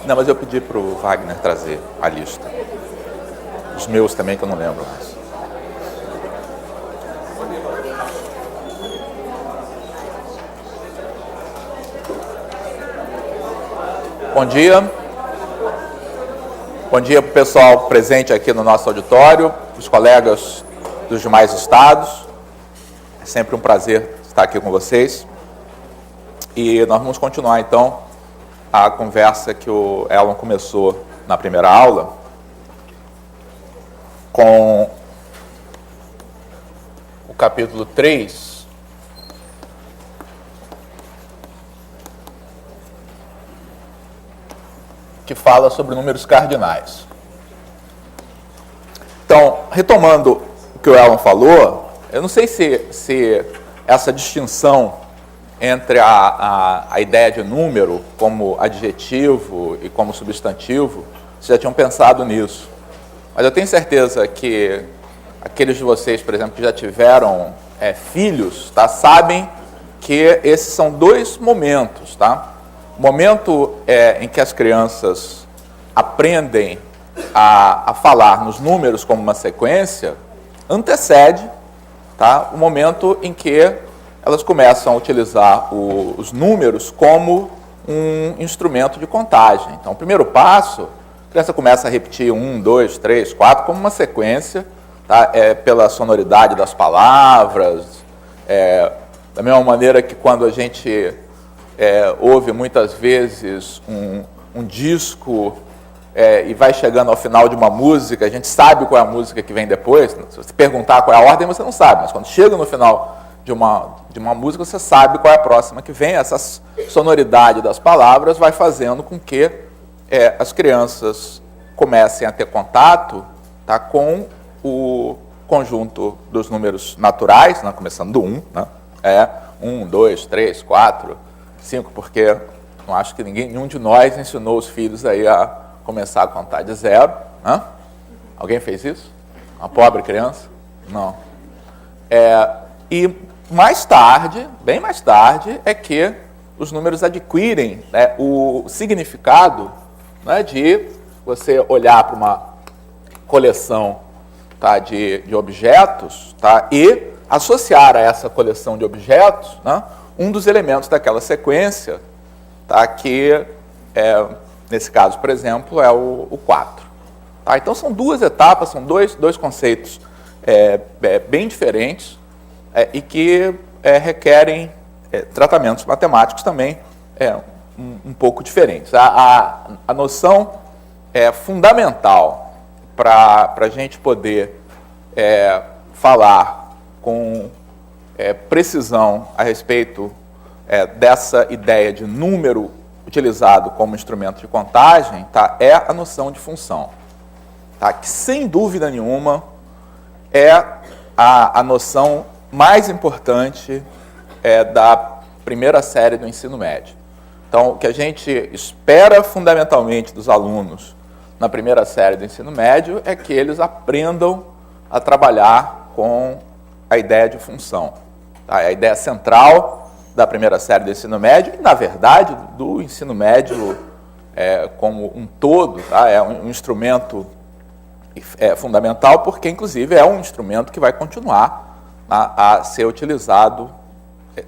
Não, mas eu pedi para o Wagner trazer a lista. Os meus também, que eu não lembro mais. Bom dia. Bom dia para o pessoal presente aqui no nosso auditório, os colegas dos demais estados. É sempre um prazer estar aqui com vocês. E nós vamos continuar, então, a conversa que o Elon começou na primeira aula com o capítulo 3, que fala sobre números cardinais. Então, retomando o que o Elon falou, eu não sei se essa distinção entre a ideia de número como adjetivo e como substantivo, vocês já tinham pensado nisso. Mas eu tenho certeza que aqueles de vocês, por exemplo, que já tiveram filhos, tá, sabem que esses são dois momentos. Tá? O momento em que as crianças aprendem a falar nos números como uma sequência antecede, tá, o momento em que elas começam a utilizar os números como um instrumento de contagem. Então, o primeiro passo, a criança começa a repetir 1, 2, 3, 4, como uma sequência, tá? Pela sonoridade das palavras, da mesma maneira que quando a gente ouve muitas vezes um disco e vai chegando ao final de uma música, a gente sabe qual é a música que vem depois. Se você perguntar qual é a ordem, você não sabe, mas quando chega no final de uma música, você sabe qual é a próxima que vem. Essa sonoridade das palavras vai fazendo com que as crianças comecem a ter contato, tá, com o conjunto dos números naturais, né, começando do 1, né, 1, 2, 3, 4, 5, porque não acho que nenhum de nós ensinou os filhos aí a começar a contar de 0. Né? Alguém fez isso? Uma pobre criança? Não. E mais tarde, bem mais tarde, é que os números adquirem, né, o significado, né, de você olhar para uma coleção, tá, de objetos, tá, e associar a essa coleção de objetos, né, um dos elementos daquela sequência, tá, que, nesse caso, por exemplo, é o 4. Tá? Então, são duas etapas, são dois conceitos bem diferentes, e que requerem tratamentos matemáticos também um pouco diferentes. A noção fundamental para a gente poder falar com precisão a respeito dessa ideia de número utilizado como instrumento de contagem, tá, é a noção de função, tá, que sem dúvida nenhuma é a noção mais importante da primeira série do ensino médio. Então, o que a gente espera fundamentalmente dos alunos na primeira série do ensino médio é que eles aprendam a trabalhar com a ideia de função. Tá? É a ideia central da primeira série do ensino médio e, na verdade, do ensino médio como um todo. Tá? É um instrumento fundamental porque, inclusive, é um instrumento que vai continuar a ser utilizado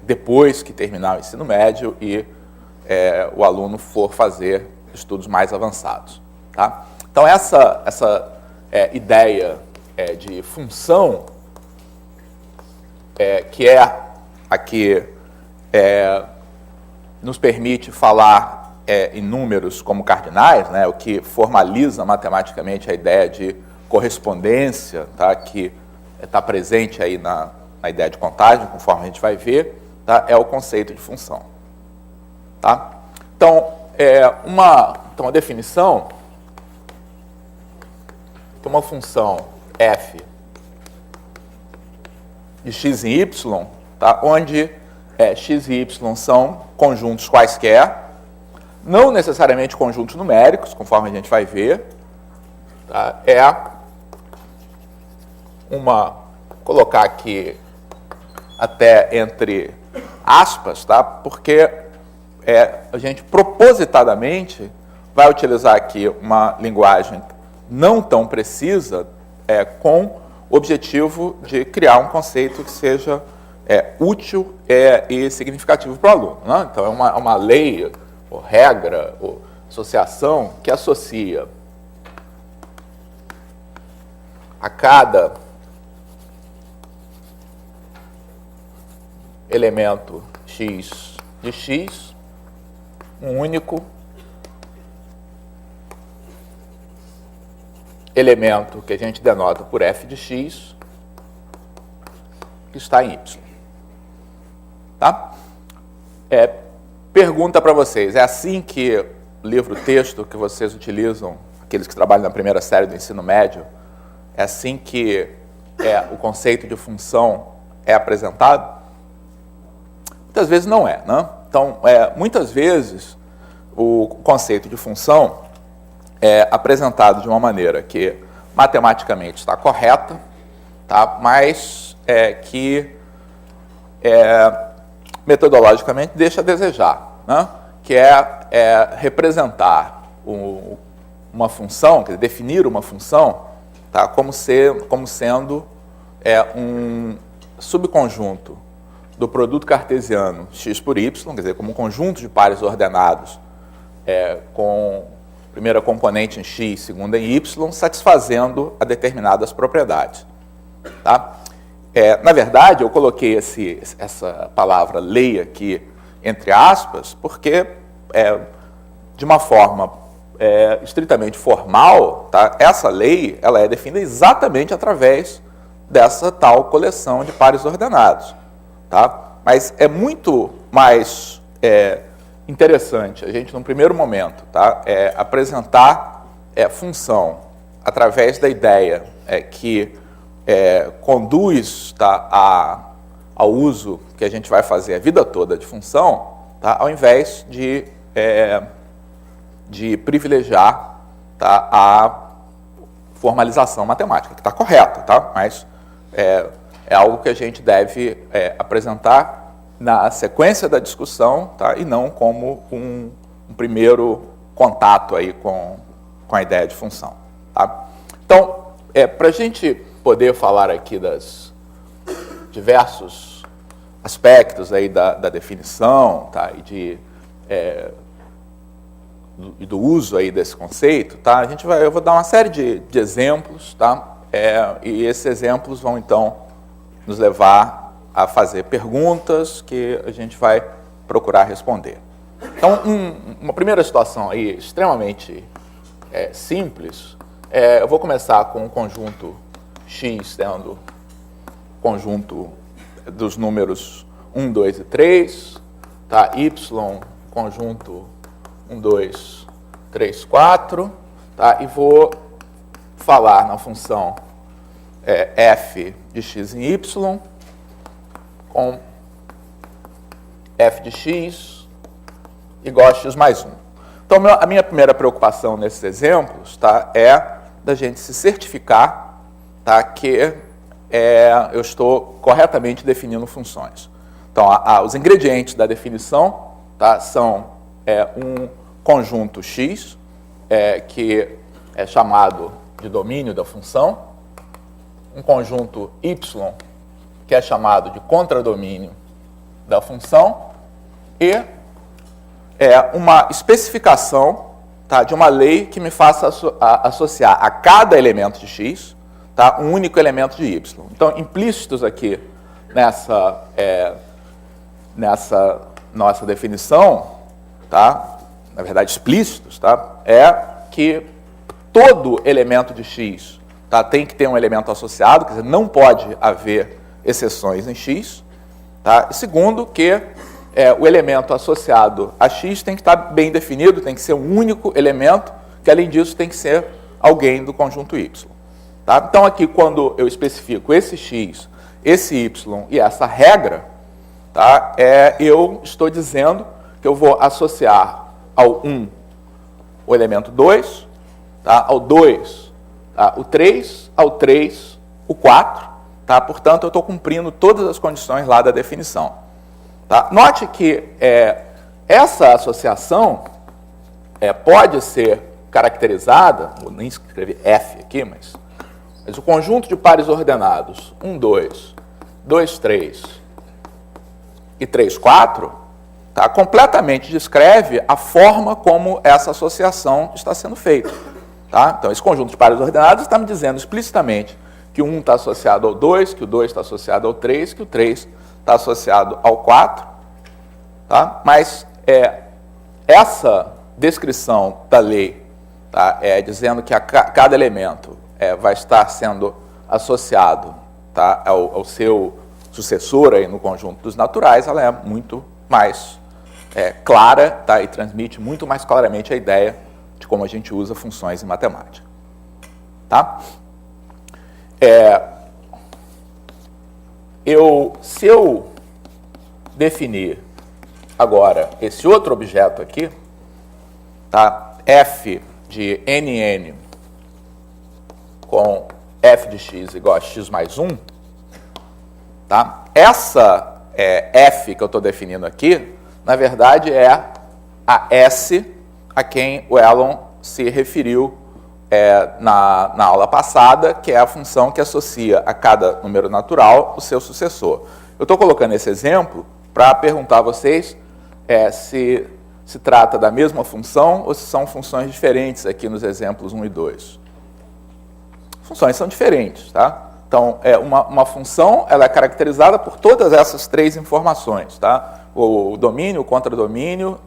depois que terminar o ensino médio e o aluno for fazer estudos mais avançados. Tá? Então, essa ideia de função, que aqui nos permite falar em números como cardinais, né, o que formaliza matematicamente a ideia de correspondência, tá, que está presente aí na ideia de contagem, conforme a gente vai ver, tá, é o conceito de função. Tá? Então, a definição que uma função f de x em y, tá, onde x e y são conjuntos quaisquer, não necessariamente conjuntos numéricos, conforme a gente vai ver, tá, colocar aqui até entre aspas, tá, porque a gente propositadamente vai utilizar aqui uma linguagem não tão precisa, com o objetivo de criar um conceito que seja útil e significativo para o aluno, né? Então, é uma lei, ou regra, ou associação que associa a cada elemento x de x um único elemento que a gente denota por f de x que está em y. Tá? Pergunta para vocês, é assim que o livro-texto que vocês utilizam, aqueles que trabalham na primeira série do ensino médio, é assim que o conceito de função é apresentado? Muitas vezes não é, né? Então, muitas vezes o conceito de função é apresentado de uma maneira que matematicamente está correta, tá? Mas que metodologicamente deixa a desejar, né? Que é representar uma função, quer dizer, definir uma função, tá? como sendo um subconjunto do produto cartesiano x por y, quer dizer, como um conjunto de pares ordenados com primeira componente em x, segunda em y, satisfazendo a determinadas propriedades. Tá? Na verdade, eu coloquei essa palavra lei aqui entre aspas, porque de uma forma estritamente formal, tá? Essa lei ela é definida exatamente através dessa tal coleção de pares ordenados. Tá? Mas é muito mais interessante a gente, num primeiro momento, tá? Apresentar função através da ideia que conduz, tá, ao uso que a gente vai fazer a vida toda de função, tá? Ao invés de privilegiar, tá, a formalização matemática, que está correta, tá? Mas é algo que a gente deve apresentar na sequência da discussão, tá? E não como um primeiro contato aí com a ideia de função. Tá? Então, para a gente poder falar aqui das diversos aspectos aí da definição, tá? E do uso aí desse conceito, tá? Eu vou dar uma série de exemplos, tá? E esses exemplos vão, então, nos levar a fazer perguntas que a gente vai procurar responder. Então, uma primeira situação aí extremamente simples, eu vou começar com um conjunto x sendo conjunto dos números 1, 2 e 3, tá? Y, conjunto 1, 2, 3, 4, tá? E vou falar na função f de x em y com f de x igual a x mais 1. Então, a minha primeira preocupação nesses exemplos, tá, é da gente se certificar, tá, que eu estou corretamente definindo funções. Então, os ingredientes da definição, tá, são um conjunto x, que é chamado de domínio da função, um conjunto y, que é chamado de contradomínio da função, e uma especificação, tá, de uma lei que me faça associar a cada elemento de x, tá, um único elemento de y. Então, implícitos aqui nessa nossa definição, tá, na verdade explícitos, tá, é que todo elemento de x, tá, tem que ter um elemento associado, quer dizer, não pode haver exceções em x. Tá? E segundo, que o elemento associado a x tem que estar bem definido, tem que ser um único elemento, que além disso tem que ser alguém do conjunto y. Tá? Então aqui, quando eu especifico esse x, esse y e essa regra, tá, eu estou dizendo que eu vou associar ao 1 o elemento 2, tá, ao 2 tá, o 3, ao 3 o 4, tá? Portanto, eu estou cumprindo todas as condições lá da definição. Tá? Note que essa associação, pode ser caracterizada, vou nem escrever F aqui, mas o conjunto de pares ordenados 1, 2, 2, 3 e 3, 4, tá, completamente descreve a forma como essa associação está sendo feita. Tá? Então, esse conjunto de pares ordenados está me dizendo explicitamente que o 1 está associado ao 2, que o 2 está associado ao 3, que o 3 está associado ao 4. Tá? Mas essa descrição da lei, tá, dizendo que cada elemento vai estar sendo associado, tá, ao seu sucessor aí no conjunto dos naturais, ela é muito mais clara, tá, e transmite muito mais claramente a ideia de como a gente usa funções em matemática. Tá? Se eu definir agora esse outro objeto aqui, tá, f de nn com f de x igual a x mais 1, tá? Essa f que eu estou definindo aqui, na verdade, é a S a quem o Elon se referiu na aula passada, que é a função que associa a cada número natural o seu sucessor. Eu estou colocando esse exemplo para perguntar a vocês se se trata da mesma função ou se são funções diferentes aqui nos exemplos 1 e 2. Funções são diferentes, tá? Então, uma função ela é caracterizada por todas essas três informações, tá? O domínio, o contradomínio,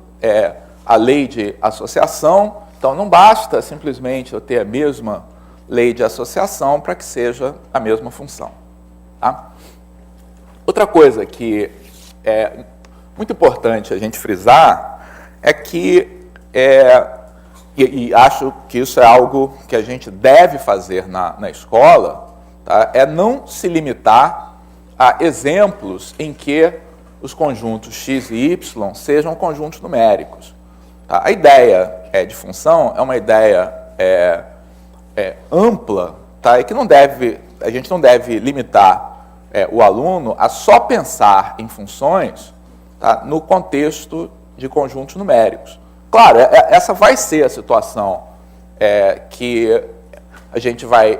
a lei de associação. Então, não basta simplesmente eu ter a mesma lei de associação para que seja a mesma função. Tá? Outra coisa que é muito importante a gente frisar é que, e acho que isso é algo que a gente deve fazer na escola, tá? É não se limitar a exemplos em que os conjuntos x e y sejam conjuntos numéricos. Tá? A ideia de função é uma ideia ampla, tá? E que a gente não deve limitar o aluno a só pensar em funções, tá, no contexto de conjuntos numéricos. Claro, essa vai ser a situação que a gente vai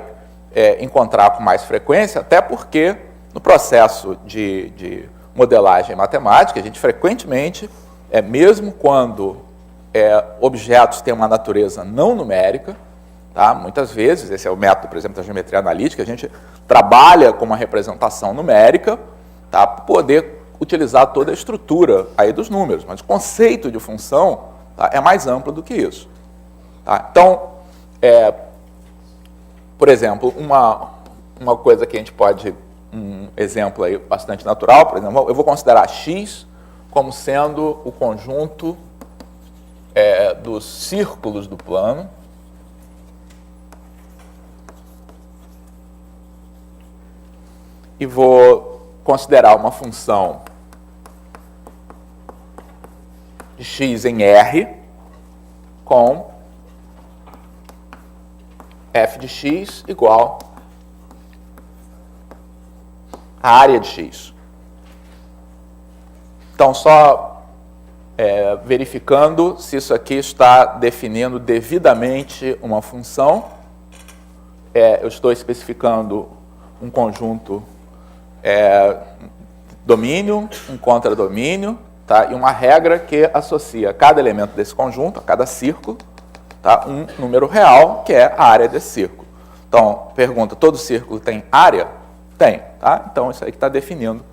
encontrar com mais frequência, até porque no processo de modelagem matemática, a gente frequentemente, mesmo quando objetos têm uma natureza não numérica, tá, muitas vezes, esse é o método, por exemplo, da geometria analítica, a gente trabalha com uma representação numérica, tá, para poder utilizar toda a estrutura aí dos números, mas o conceito de função, tá, é mais amplo do que isso. Tá? Então, por exemplo, uma coisa que a gente pode, um exemplo aí bastante natural, por exemplo, eu vou considerar x como sendo o conjunto dos círculos do plano, e vou considerar uma função de x em R com f de x igual a área de x. Então, só verificando se isso aqui está definindo devidamente uma função, eu estou especificando um conjunto domínio, um contradomínio, tá? E uma regra que associa a cada elemento desse conjunto, a cada círculo, tá? Um número real, que é a área desse círculo. Então, pergunta, todo círculo tem área? Tem. Tá? Então, isso aí que está definindo.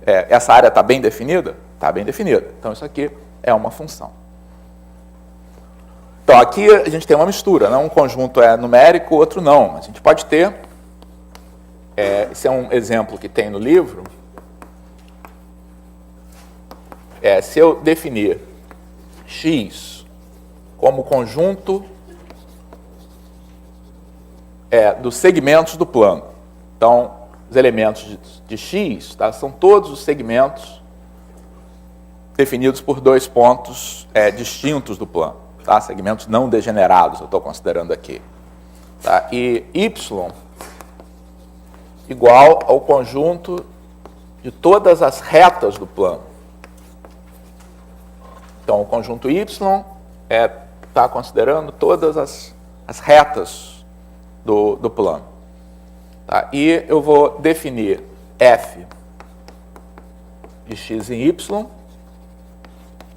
Essa área está bem definida? Está bem definida. Então, isso aqui é uma função. Então, aqui a gente tem uma mistura, né? Um conjunto é numérico, o outro não. A gente pode ter, esse é um exemplo que tem no livro, se eu definir x como conjunto dos segmentos do plano. Então, os elementos de x, tá, são todos os segmentos definidos por dois pontos distintos do plano. Tá? Segmentos não degenerados, eu estou considerando aqui. Tá? E y igual ao conjunto de todas as retas do plano. Então, o conjunto y tá? Considerando todas as retas do plano. Tá? E eu vou definir f de x em y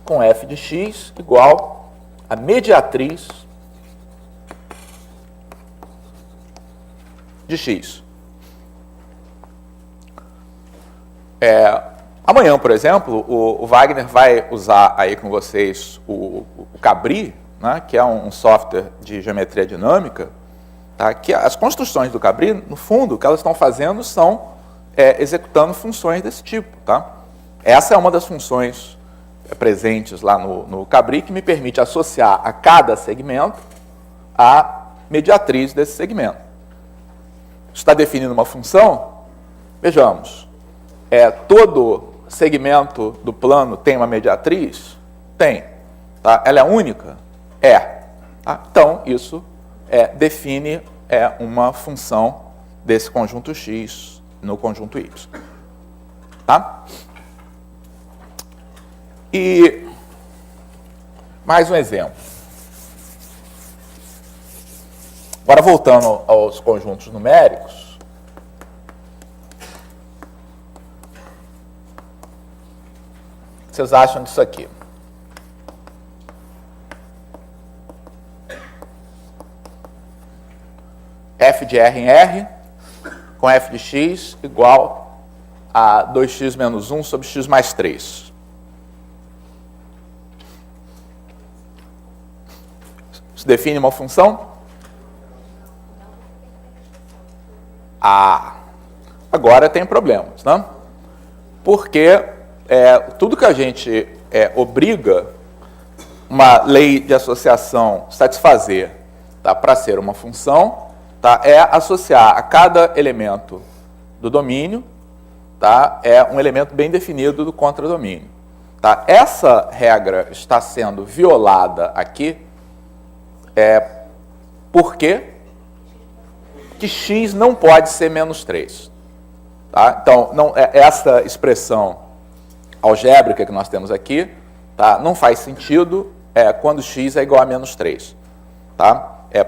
com f de x igual a mediatriz de x. Amanhã, por exemplo, o Wagner vai usar aí com vocês o Cabri, né, que é um software de geometria dinâmica, tá, que as construções do Cabri, no fundo, o que elas estão fazendo são executando funções desse tipo. Tá? Essa é uma das funções presentes lá no Cabri, que me permite associar a cada segmento a mediatriz desse segmento. Está definindo uma função? Vejamos. Todo segmento do plano tem uma mediatriz? Tem. Tá? Ela é única? É. Tá? Então, isso define uma função desse conjunto X no conjunto Y. Tá? E mais um exemplo. Agora, voltando aos conjuntos numéricos, o que vocês acham disso aqui? F de R em R com F de X igual a 2x menos 1 sobre x mais 3. Isso define uma função? Agora tem problemas, né? Porque tudo que a gente obriga uma lei de associação satisfazer, tá, para ser uma função, tá, é associar a cada elemento do domínio, tá, um elemento bem definido do contradomínio. Tá? Essa regra está sendo violada aqui porque que x não pode ser menos 3. Tá? Então, essa expressão algébrica que nós temos aqui, tá, não faz sentido quando x é igual a menos 3. Tá?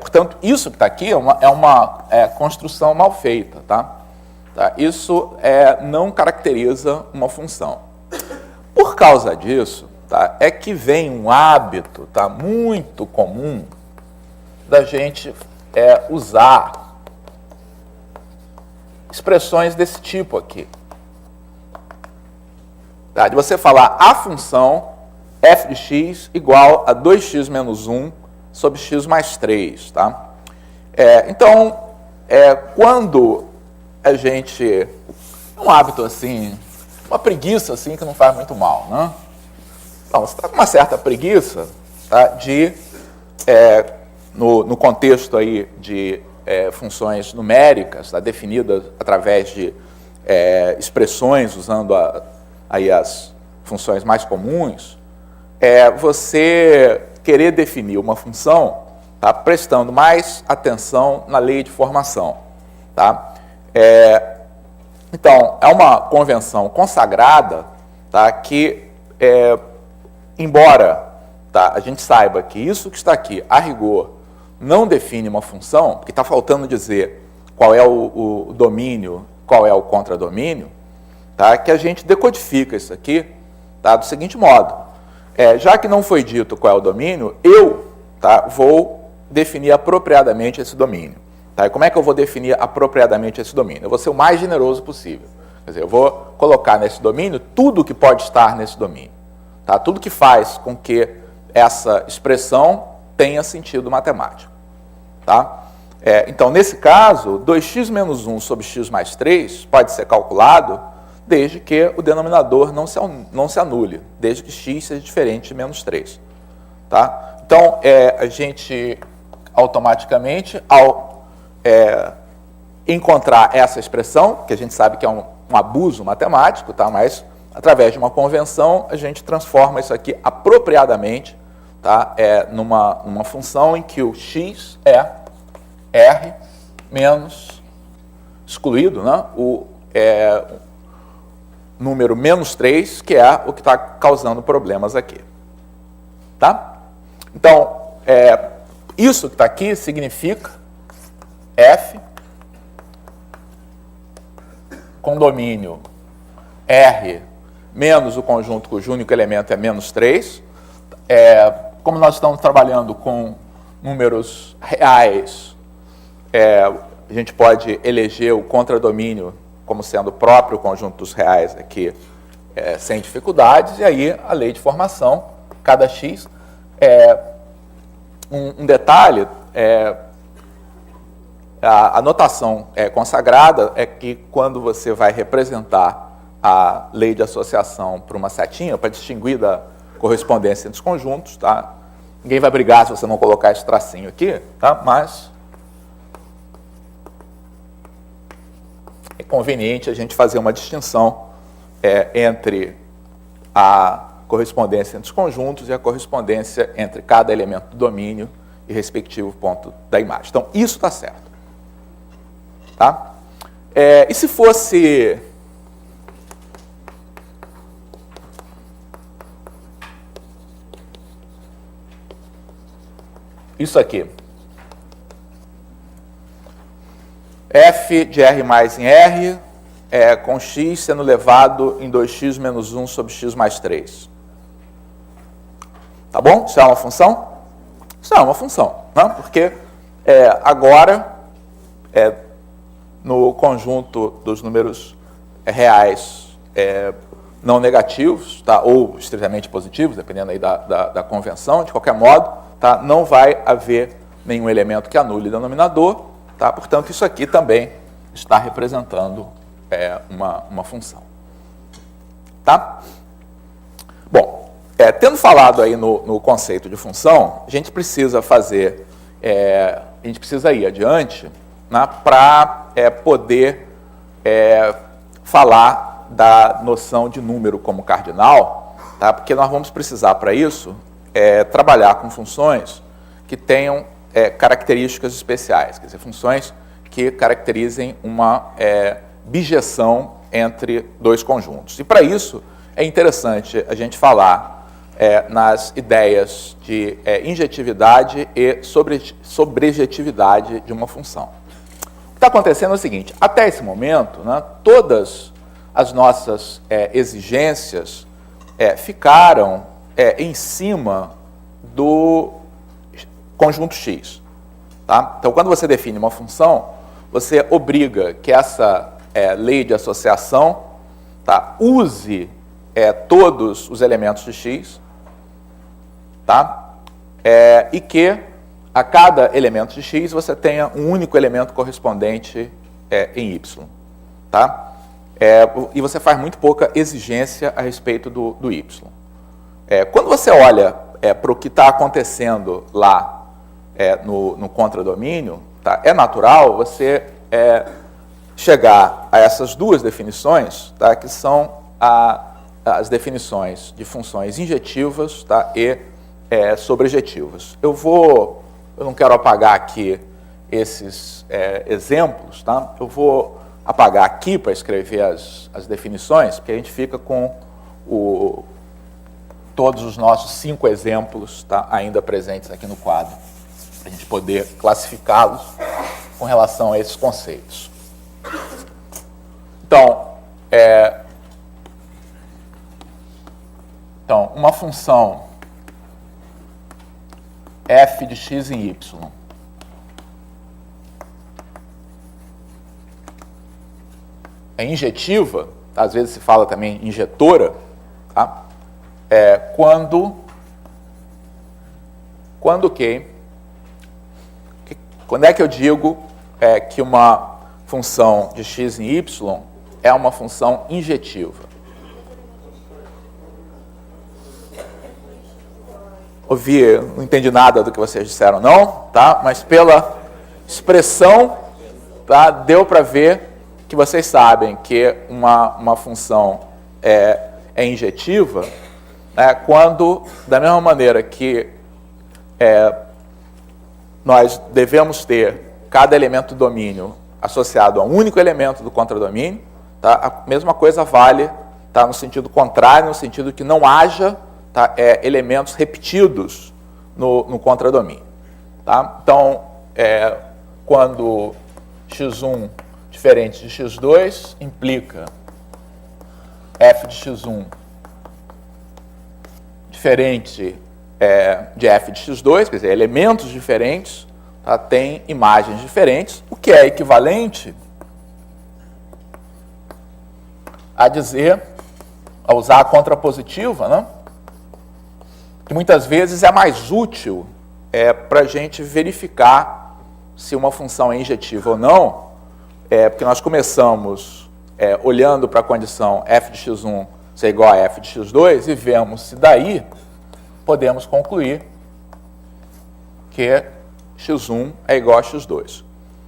Portanto, isso que está aqui é uma construção mal feita. Tá? Isso não caracteriza uma função. Por causa disso, tá, é que vem um hábito, tá, muito comum da gente usar expressões desse tipo aqui. Tá? De você falar a função f de x igual a 2x menos 1 sobre x mais 3. Tá? Então, quando a gente... Um hábito assim, uma preguiça assim que não faz muito mal. Né? Então, você está com uma certa preguiça, tá, de, no contexto aí de funções numéricas, tá, definidas através de expressões usando aí as funções mais comuns, você querer definir uma função, tá, prestando mais atenção na lei de formação. Tá? Então, é uma convenção consagrada, tá, que, embora, tá, a gente saiba que isso que está aqui, a rigor, não define uma função, porque está faltando dizer qual é o domínio, qual é o contradomínio, tá? Que a gente decodifica isso aqui, tá, do seguinte modo. Já que não foi dito qual é o domínio, eu, tá, vou definir apropriadamente esse domínio. Tá? E como é que eu vou definir apropriadamente esse domínio? Eu vou ser o mais generoso possível. Quer dizer, eu vou colocar nesse domínio tudo que pode estar nesse domínio. Tá? Tudo que faz com que essa expressão tenha sentido matemático. Tá? Então, nesse caso, 2x menos 1 sobre x mais 3 pode ser calculado desde que o denominador não se anule, desde que x seja diferente de menos 3. Tá? Então, a gente automaticamente, ao encontrar essa expressão, que a gente sabe que é um abuso matemático, tá? Mas através de uma convenção, a gente transforma isso aqui apropriadamente, tá? Numa função em que o x é r menos excluído, né? O número menos 3, que é o que está causando problemas aqui. Tá? Então, Isso que está aqui significa F com domínio R menos o conjunto cujo único elemento é menos 3. Como nós estamos trabalhando com números reais, a gente pode eleger o contradomínio como sendo o próprio conjunto dos reais aqui, sem dificuldades, e aí a lei de formação, cada x. Um detalhe, a notação consagrada é que quando você vai representar a lei de associação por uma setinha, para distinguir da correspondência entre os conjuntos, tá? Ninguém vai brigar se você não colocar esse tracinho aqui, tá? Mas é conveniente a gente fazer uma distinção entre a correspondência entre os conjuntos e a correspondência entre cada elemento do domínio e respectivo ponto da imagem. Então, isso está certo. Tá? E se fosse isso aqui, f de R mais em R, com x sendo levado em 2x menos 1 sobre x mais 3. Tá bom? Isso é uma função? Isso é uma função, né? Porque agora, no conjunto dos números reais não negativos, tá? Ou estritamente positivos, dependendo aí da convenção, de qualquer modo, tá? Não vai haver nenhum elemento que anule o denominador, tá? Portanto, isso aqui também está representando uma função. Tá? Bom, tendo falado aí no conceito de função, a gente precisa ir adiante, né, para poder falar da noção de número como cardinal, tá? Porque nós vamos precisar para isso trabalhar com funções que tenham características especiais, quer dizer, funções que caracterizem uma bijeção entre dois conjuntos. E para isso é interessante a gente falar nas ideias de injetividade e sobrejetividade de uma função. O que está acontecendo é o seguinte: até esse momento, né, todas as nossas exigências ficaram em cima do conjunto x. Tá? Então, quando você define uma função, você obriga que essa lei de associação, tá, use todos os elementos de x, tá? E que a cada elemento de x você tenha um único elemento correspondente em y. Tá? E você faz muito pouca exigência a respeito do y. Quando você olha para o que está acontecendo lá no contradomínio, tá? É natural você chegar a essas duas definições, tá? Que são as definições de funções injetivas, tá? E sobrejetivas. Eu não quero apagar aqui esses exemplos, tá? Eu vou apagar aqui para escrever as definições, porque a gente fica com todos os nossos 5 exemplos, tá, ainda presentes aqui no quadro, para a gente poder classificá-los com relação a esses conceitos. Então, uma função f de x em y é injetiva, tá? Às vezes se fala também injetora, tá? Quando é que eu digo que uma função de x em y é uma função injetiva? Não entendi nada do que vocês disseram, não, tá? Mas pela expressão, tá, deu para ver que vocês sabem que uma função é injetiva, né, quando, da mesma maneira que nós devemos ter cada elemento do domínio associado a um único elemento do contradomínio, tá? A mesma coisa vale, tá, no sentido contrário, no sentido que não haja, tá, elementos repetidos no contradomínio. Tá? Então, quando x1 diferente de x2 implica f de x1 diferente de f de x2, quer dizer, elementos diferentes, tá, tem imagens diferentes, o que é equivalente a dizer, a usar a contrapositiva, né, que muitas vezes é mais útil para a gente verificar se uma função é injetiva ou não, porque nós começamos olhando para a condição f de x1 ser igual a f de x2 e vemos se daí podemos concluir que x1 é igual a x2.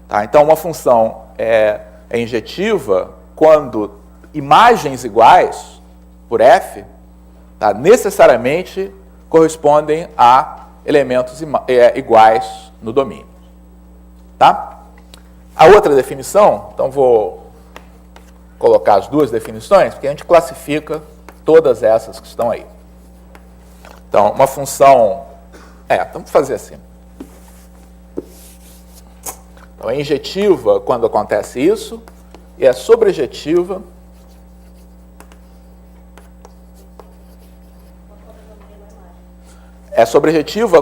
Tá? Então, uma função é injetiva quando imagens iguais por f, tá, necessariamente correspondem a elementos iguais no domínio. Tá? A outra definição, então vou colocar as duas definições, porque a gente classifica todas essas que estão aí. Então, uma função... vamos fazer assim. Então, é injetiva quando acontece isso, e é sobrejetiva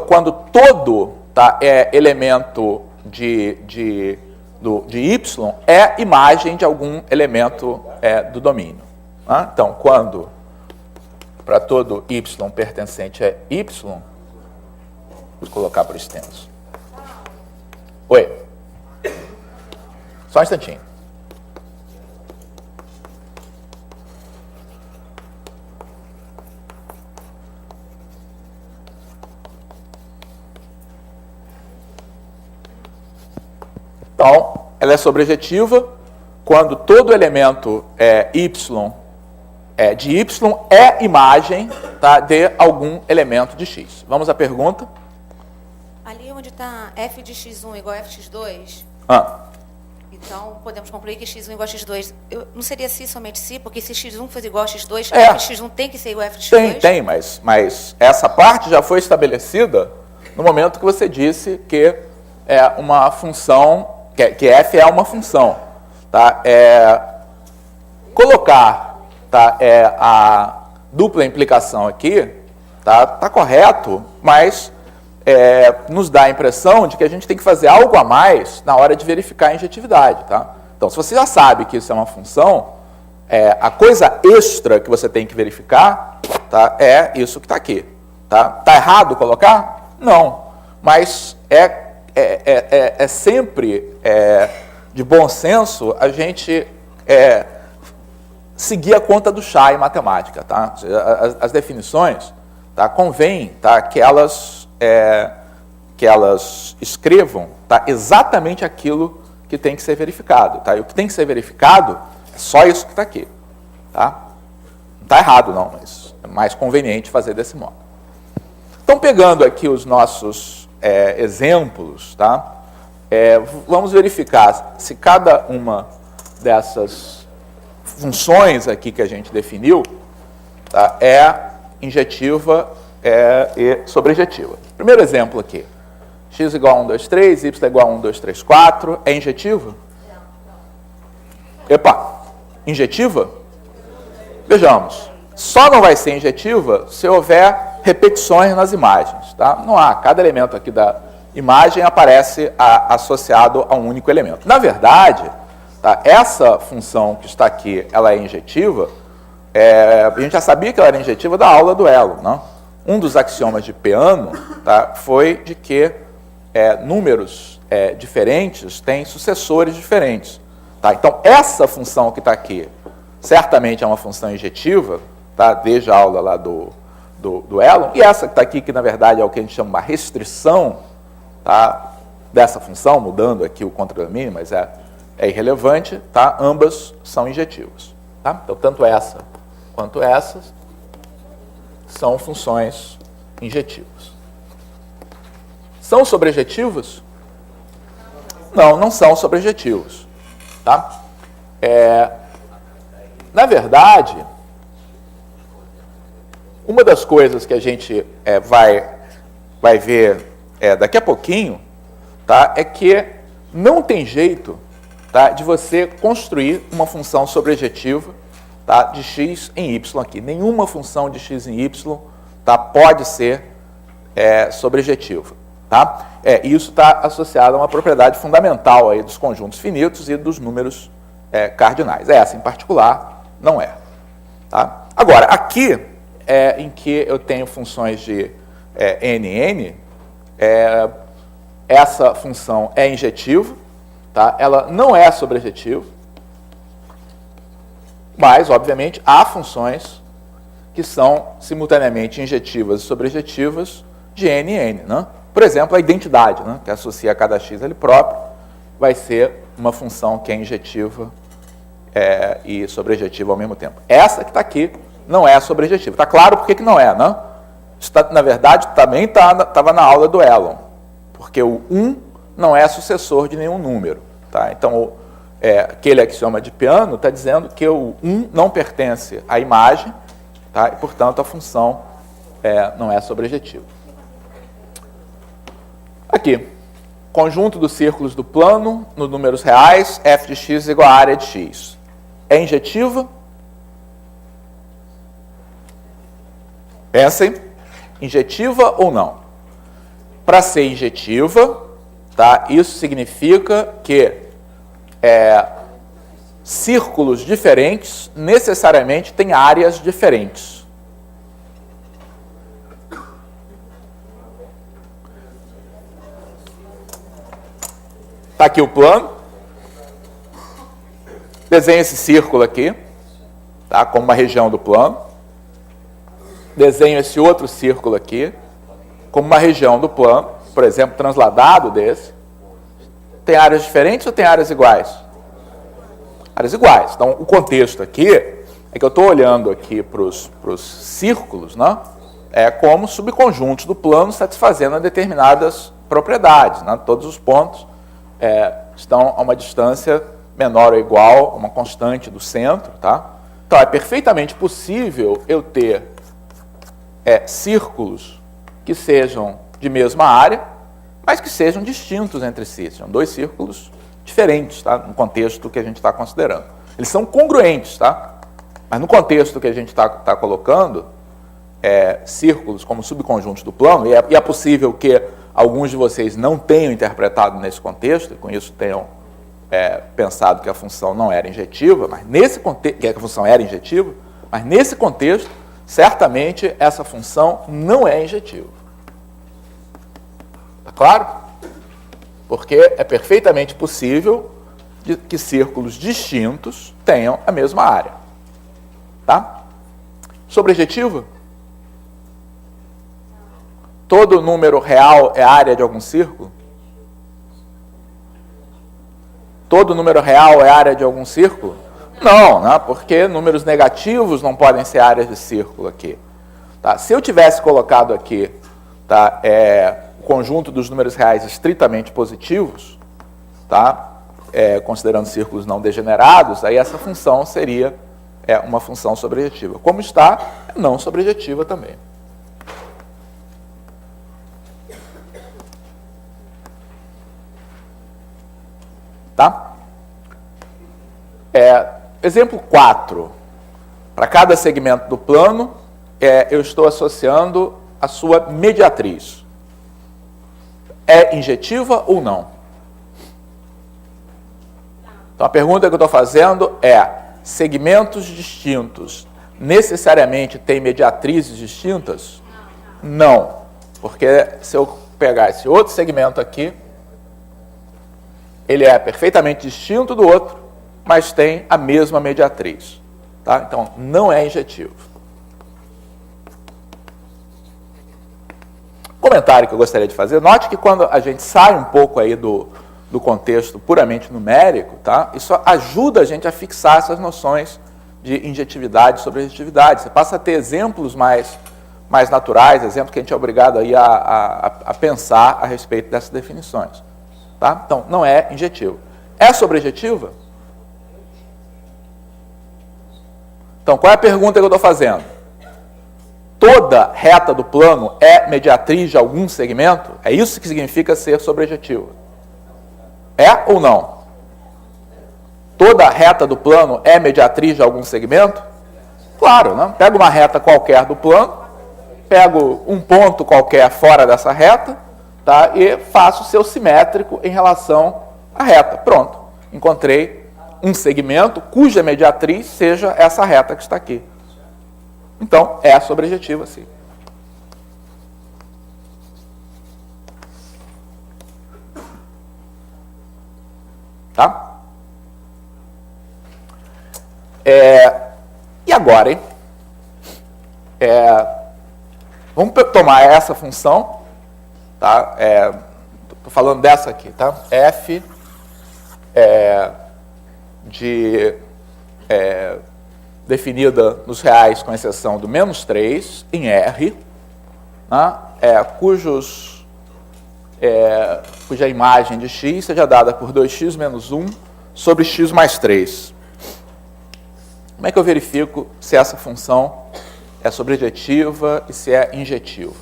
quando todo, tá, elemento de y é imagem de algum elemento do domínio. Tá? Então, quando para todo y pertencente a y, vou colocar por extenso. Oi. Só um instantinho. Então, ela é sobrejetiva quando todo elemento de y é imagem, tá, de algum elemento de x. Vamos à pergunta. Ali onde está f de x1 igual a f de x2, então podemos concluir que x1 igual a x2. Não seria se somente se, porque se x1 fosse igual a x2, f de x1 tem que ser igual a f de x2? Tem, mas essa parte já foi estabelecida no momento que você disse que é uma função, que f é uma função. Tá? Colocar, tá, a dupla implicação aqui, tá correto, mas nos dá a impressão de que a gente tem que fazer algo a mais na hora de verificar a injetividade. Tá? Então, se você já sabe que isso é uma função, a coisa extra que você tem que verificar, tá, é isso que está aqui. Tá errado colocar? Não. Mas é sempre de bom senso a gente seguir a conta do chá em matemática. Tá? As definições, tá, convém, tá, que elas escrevam, tá, exatamente aquilo que tem que ser verificado. Tá? E o que tem que ser verificado é só isso que está aqui. Tá? Não está errado, não, mas é mais conveniente fazer desse modo. Então, pegando aqui os nossos exemplos, tá? Vamos verificar se cada uma dessas funções aqui que a gente definiu, tá, é injetiva e sobrejetiva. Primeiro exemplo aqui. X igual a 1, 2, 3, y igual a 1, 2, 3, 4. É injetiva? Epa, injetiva? Vejamos. Só não vai ser injetiva se houver repetições nas imagens. Tá? Não há. Cada elemento aqui da imagem aparece associado a um único elemento. Na verdade, tá, essa função que está aqui, ela é injetiva. A gente já sabia que ela era injetiva da aula do elo. Não? Um dos axiomas de Peano, tá, foi de que números diferentes têm sucessores diferentes. Tá? Então, essa função que está aqui, certamente é uma função injetiva, tá, desde a aula lá do Elon, e essa que está aqui, que na verdade é o que a gente chama de uma restrição, tá, dessa função, mudando aqui o contradomínio, mas é irrelevante, tá? Ambas são injetivas. Tá? Então, tanto essa quanto essas são funções injetivas. São sobrejetivas? Não, não são sobrejetivas. Tá? Na verdade, uma das coisas que a gente vai vai ver daqui a pouquinho, tá, é que não tem jeito, tá, de você construir uma função sobrejetiva, tá, de x em y aqui. Nenhuma função de x em y, tá, pode ser sobrejetiva. Tá? Isso está associado a uma propriedade fundamental aí dos conjuntos finitos e dos números cardinais. Essa, em particular, não é. Tá? Agora, aqui, em que eu tenho funções de NN, essa função é injetiva, tá? Ela não é sobrejetiva, mas, obviamente, há funções que são simultaneamente injetivas e sobrejetivas de N em N. Né? Por exemplo, a identidade, né, que associa a cada x a ele próprio, vai ser uma função que é injetiva e sobrejetiva ao mesmo tempo. Essa que está aqui não é sobrejetiva. Está claro por que não é, né? Na verdade, também estava na aula do Elon, porque o 1 não é sucessor de nenhum número. Tá? Então, aquele axioma de Peano está dizendo que o 1 não pertence à imagem, tá? E, portanto, a função não é sobrejetiva. Aqui, conjunto dos círculos do plano, nos números reais, f de x igual à área de x. É injetiva? Pensem, injetiva ou não? Para ser injetiva, tá, isso significa que círculos diferentes necessariamente têm áreas diferentes. Está aqui o plano. Desenho esse círculo aqui, tá, como uma região do plano. Desenho esse outro círculo aqui, como uma região do plano, por exemplo, transladado desse. Tem áreas diferentes ou tem áreas iguais? Áreas iguais. Então, o contexto aqui é que eu estou olhando aqui para os círculos, né, como subconjuntos do plano satisfazendo determinadas propriedades. Né? Todos os pontos estão a uma distância menor ou igual a uma constante do centro. Tá? Então, é perfeitamente possível eu ter círculos que sejam de mesma área, mas que sejam distintos entre si. São dois círculos diferentes, tá? No contexto que a gente está considerando. Eles são congruentes, tá? Mas no contexto que a gente está colocando, círculos como subconjuntos do plano, e é possível que alguns de vocês não tenham interpretado nesse contexto, e com isso tenham pensado que a função não era injetiva, mas nesse contexto, que a função era injetiva, mas nesse contexto, certamente essa função não é injetiva. Está claro? Porque é perfeitamente possível que círculos distintos tenham a mesma área. Tá? Sobrejetiva? Todo número real é área de algum círculo? Todo número real é área de algum círculo? Não, né? Porque números negativos não podem ser áreas de círculo aqui. Tá? Se eu tivesse colocado aqui, tá, o conjunto dos números reais estritamente positivos, tá, considerando círculos não degenerados, aí essa função seria uma função sobrejetiva. Como está, é não sobrejetiva também. Tá? Exemplo 4. Para cada segmento do plano, eu estou associando a sua mediatriz. É injetiva ou não? Então, a pergunta que eu estou fazendo é: segmentos distintos necessariamente têm mediatrizes distintas? Não. Porque se eu pegar esse outro segmento aqui, ele é perfeitamente distinto do outro, mas tem a mesma mediatriz. Tá? Então, não é injetivo. Comentário que eu gostaria de fazer: note que quando a gente sai um pouco aí do contexto puramente numérico, tá? Isso ajuda a gente a fixar essas noções de injetividade e sobrejetividade. Você passa a ter exemplos mais naturais, exemplos que a gente é obrigado aí a pensar a respeito dessas definições. Tá? Então, não é injetivo. É sobrejetiva? Então, qual é a pergunta que eu estou fazendo? toda reta do plano é mediatriz de algum segmento? É isso que significa ser sobrejetiva. É ou não? Toda reta do plano é mediatriz de algum segmento? Claro, né? Pego uma reta qualquer do plano, pego um ponto qualquer fora dessa reta, tá? E faço seu simétrico em relação à reta. Pronto. Encontrei um segmento cuja mediatriz seja essa reta que está aqui. Então, é sobrejetiva, sim. Tá? E agora, hein? Vamos tomar essa função, tá? Estou falando dessa aqui, tá? F definida nos reais com exceção do menos 3 em R, né? Cuja imagem de x seja dada por 2x menos 1 sobre x mais 3. Como é que eu verifico se essa função é sobrejetiva e se é injetiva?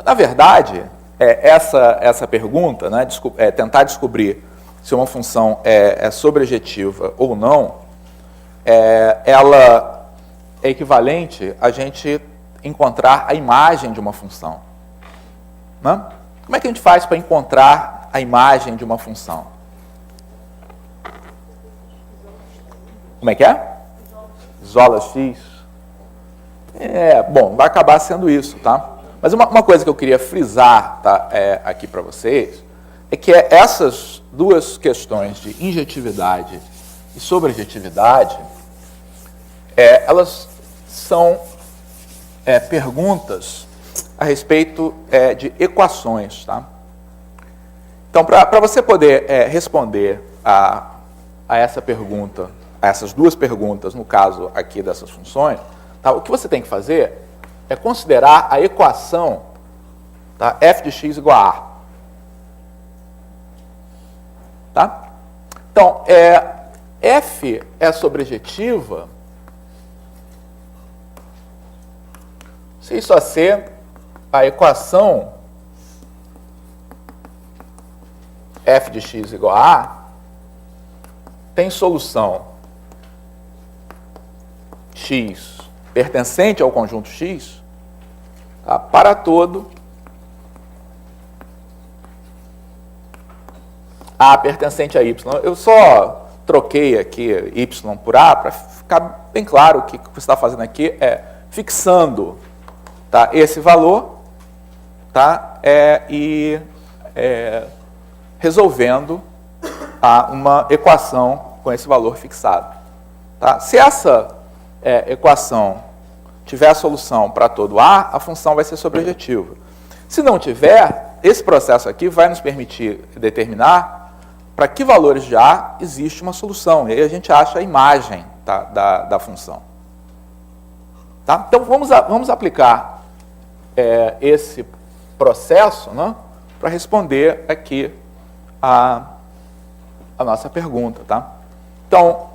Na verdade, essa pergunta, né, tentar descobrir se uma função é sobrejetiva ou não, ela é equivalente a gente encontrar a imagem de uma função. Né? Como é que a gente faz para encontrar a imagem de uma função? Como é que é? Isola x. Bom, vai acabar sendo isso, tá? Mas uma coisa que eu queria frisar, tá, aqui para vocês é que essas duas questões de injetividade e sobrejetividade, elas são perguntas a respeito de equações, tá? Então, para você poder responder a essa pergunta, a essas duas perguntas, no caso aqui dessas funções, tá, o que você tem que fazer é considerar a equação, tá, f de x igual a A. Tá? Então, f é sobrejetiva se isso a ser a equação f de x igual a A tem solução x pertencente ao conjunto x, tá, para todo A pertencente a y. Eu só troquei aqui y por A para ficar bem claro que o que você está fazendo aqui é fixando, tá, esse valor, tá, e resolvendo uma equação com esse valor fixado. Tá? Se essa equação tiver a solução para todo A, a função vai ser sobrejetiva. Se não tiver, esse processo aqui vai nos permitir determinar para que valores de A existe uma solução. E aí a gente acha a imagem, tá, da função. Tá? Então, vamos aplicar esse processo, né, para responder aqui a nossa pergunta. Tá? Então,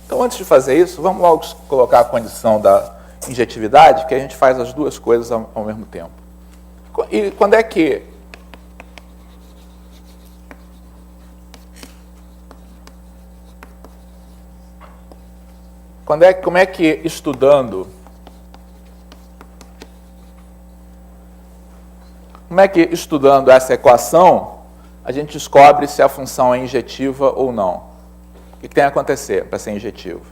Então, antes de fazer isso, vamos logo colocar a condição da injetividade, que a gente faz as duas coisas ao mesmo tempo. E quando é que como é que estudando essa equação a gente descobre se a função é injetiva ou não? O que tem a acontecer para ser injetivo?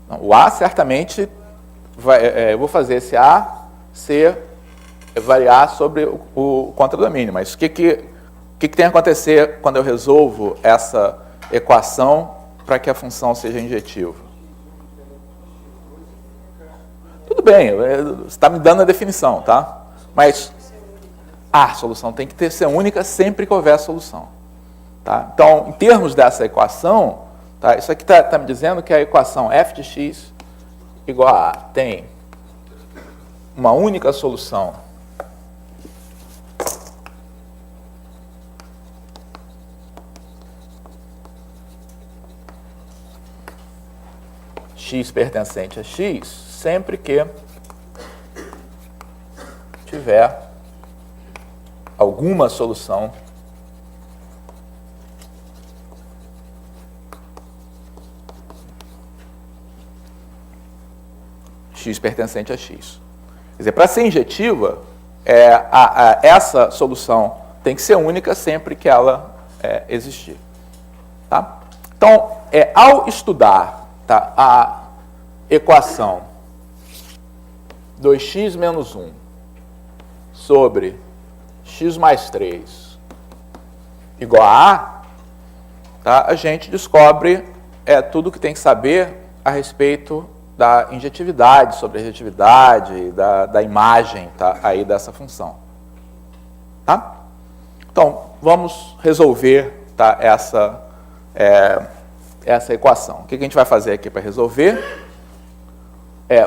Não, o A certamente eu vou fazer esse A variar sobre o contradomínio, mas o que tem a acontecer quando eu resolvo essa equação para que a função seja injetiva? Tudo bem, você está me dando a definição, tá? Mas a solução tem que ser única sempre que houver solução. Tá? Então, em termos dessa equação, Tá? Isso aqui está me dizendo que a equação f de x igual a tem uma única solução x pertencente a x, sempre que tiver alguma solução x pertencente a x. Quer dizer, para ser injetiva, essa solução tem que ser única sempre que ela existir. Tá? Então, ao estudar, tá, a equação 2x menos 1 sobre x mais 3 igual a A, tá, a gente descobre tudo que tem que saber a respeito da injetividade, sobre a injetividade, da imagem, tá, aí dessa função. Tá? Então, vamos resolver, tá, essa equação. O que a gente vai fazer aqui para resolver?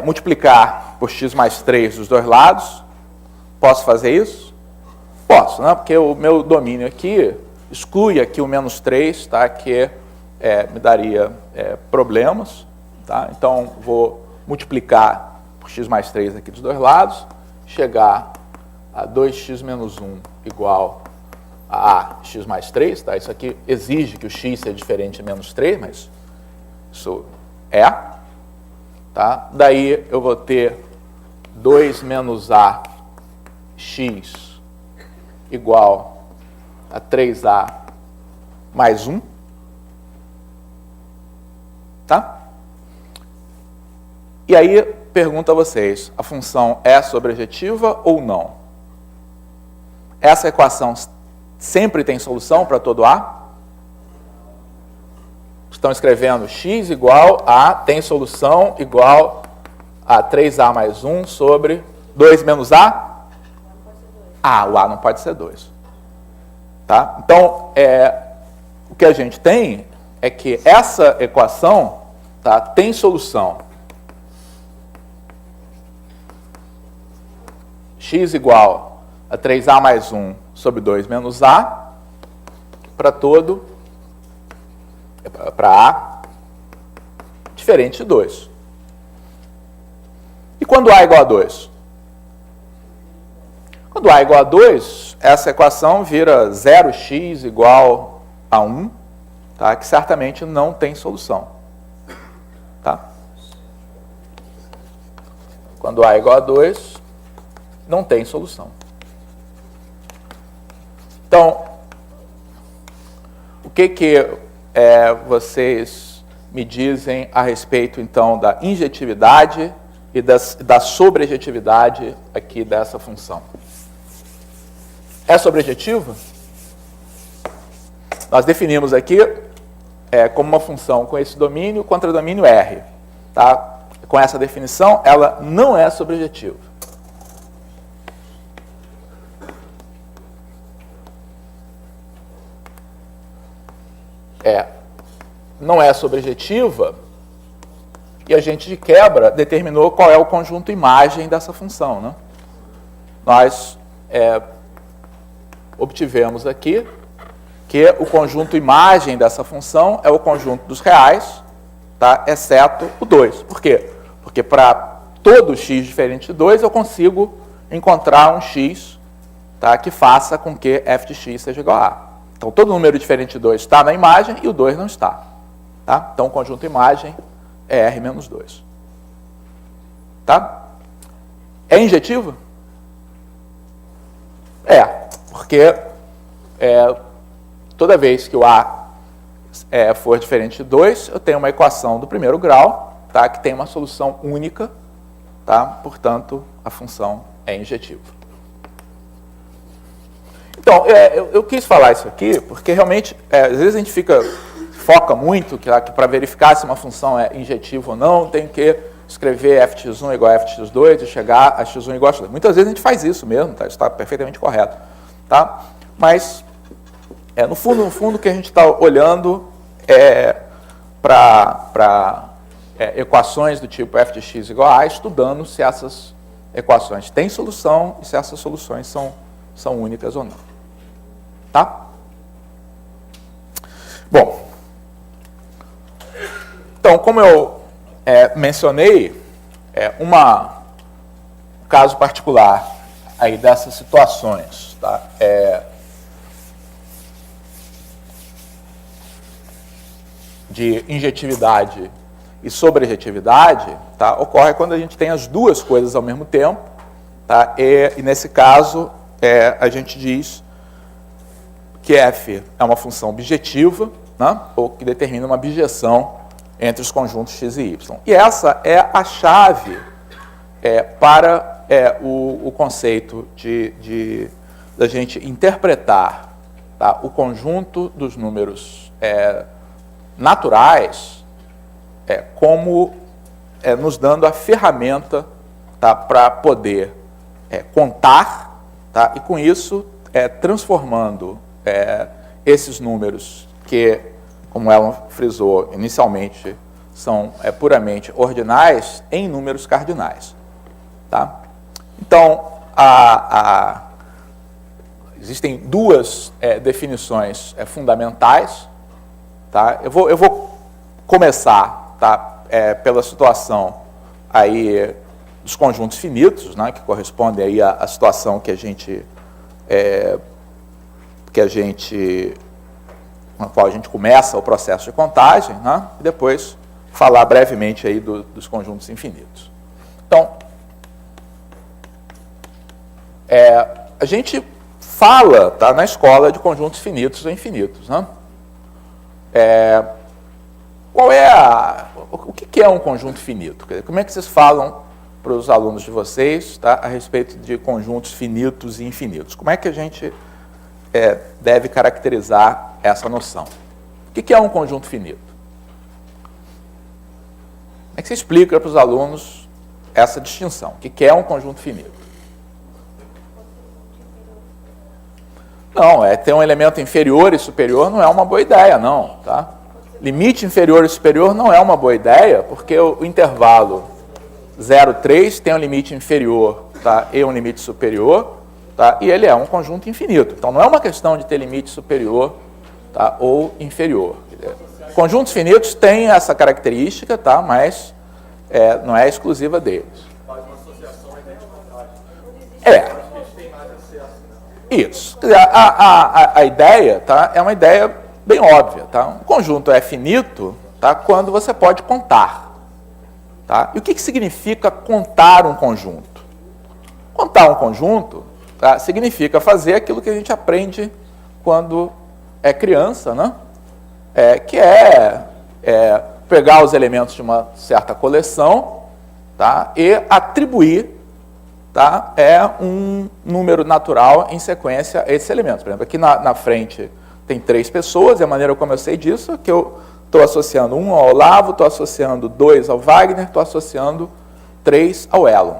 Multiplicar por x mais 3 dos dois lados. Posso fazer isso? Posso, né? Porque o meu domínio aqui exclui aqui o menos 3, tá? Que me daria problemas. Tá? Então, vou multiplicar por x mais 3 aqui dos dois lados, chegar a 2x menos 1 igual a x mais 3. Tá? Isso aqui exige que o x seja diferente de menos 3, mas isso é. Tá? Daí eu vou ter 2 menos a x igual a 3a mais 1. Tá? E aí, pergunto a vocês, a função é sobrejetiva ou não? Essa equação sempre tem solução para todo A? Estão escrevendo x igual a, tem solução igual a 3a mais 1 sobre 2 menos a? O A não pode ser 2. Tá? Então, o que a gente tem é que essa equação, tá, tem solução. X igual a 3a mais 1 sobre 2 menos a para A diferente de 2. E quando A é igual a 2? Quando A é igual a 2, essa equação vira 0x igual a 1, tá? Que certamente não tem solução. Tá? Quando A é igual a 2, não tem solução. Então, o que vocês me dizem a respeito, então, da injetividade e da sobrejetividade aqui dessa função? É sobrejetiva? Nós definimos aqui como uma função com esse domínio contra domínio R. Tá? Com essa definição, ela não é sobrejetiva. Não é sobrejetiva, e a gente, de quebra, determinou qual é o conjunto imagem dessa função. Né? Nós obtivemos aqui que o conjunto imagem dessa função é o conjunto dos reais, tá? Exceto o 2. Por quê? Porque para todo x diferente de 2, eu consigo encontrar um x, tá, que faça com que f de x seja igual a A. Então, todo número diferente de 2 está na imagem e o 2 não está. Tá? Então, o conjunto imagem é R menos 2. Tá? É injetiva? Porque toda vez que o A for diferente de 2, eu tenho uma equação do primeiro grau, tá, que tem uma solução única, tá? Portanto, a função é injetiva. Então, eu quis falar isso aqui porque realmente, às vezes a gente foca muito que para verificar se uma função é injetiva ou não, tem que escrever f de x1 igual a f de x2 e chegar a x1 igual a x2. Muitas vezes a gente faz isso mesmo, tá? Isso está perfeitamente correto. Tá? Mas, no fundo, o que a gente está olhando para equações do tipo f de x igual a estudando se essas equações têm solução e se essas soluções são únicas ou não. Tá? Bom, então, como eu mencionei, um caso particular aí dessas situações, tá? De injetividade e sobrejetividade, tá? Ocorre quando a gente tem as duas coisas ao mesmo tempo, tá? E nesse caso, a gente diz que f é uma função bijetiva, né? Ou que determina uma bijeção entre os conjuntos x e y. E essa é a chave para o conceito da gente interpretar, tá, o conjunto dos números naturais como nos dando a ferramenta, tá, para poder contar, tá, e com isso transformando esses números que, como Alan frisou inicialmente, são puramente ordinais em números cardinais. Tá? Então, existem duas definições fundamentais. Tá? Eu vou começar, tá, pela situação aí dos conjuntos finitos, né, que corresponde aí à situação na qual a gente começa o processo de contagem, né, e depois falar brevemente aí dos conjuntos infinitos. Então, a gente fala, tá, na escola de conjuntos finitos ou infinitos. Né? O que é um conjunto finito? Como é que vocês falam para os alunos de vocês, tá, a respeito de conjuntos finitos e infinitos? Como é que a gente deve caracterizar essa noção? O que é um conjunto finito? Como é que você explica para os alunos essa distinção? O que é um conjunto finito? Não, ter um elemento inferior e superior não é uma boa ideia, não. Tá? Limite inferior e superior não é uma boa ideia, porque o intervalo 0, 3 tem um limite inferior, tá, e um limite superior, tá, e ele é um conjunto infinito. Então, não é uma questão de ter limite superior, tá, ou inferior. Conjuntos finitos têm essa característica, tá, mas não é exclusiva deles. Faz uma associação à identidade. Isso. A ideia, tá, é uma ideia bem óbvia. Tá? Um conjunto é finito, tá, quando você pode contar. Tá? E o que significa contar um conjunto? Contar um conjunto, tá, significa fazer aquilo que a gente aprende quando é criança, né? Que é pegar os elementos de uma certa coleção, tá, e atribuir, tá, um número natural em sequência a esses elementos. Por exemplo, aqui na frente tem 3 pessoas, e a maneira como eu sei disso é que eu estou associando 1 ao Olavo, estou associando 2 ao Wagner, estou associando 3 ao Elon.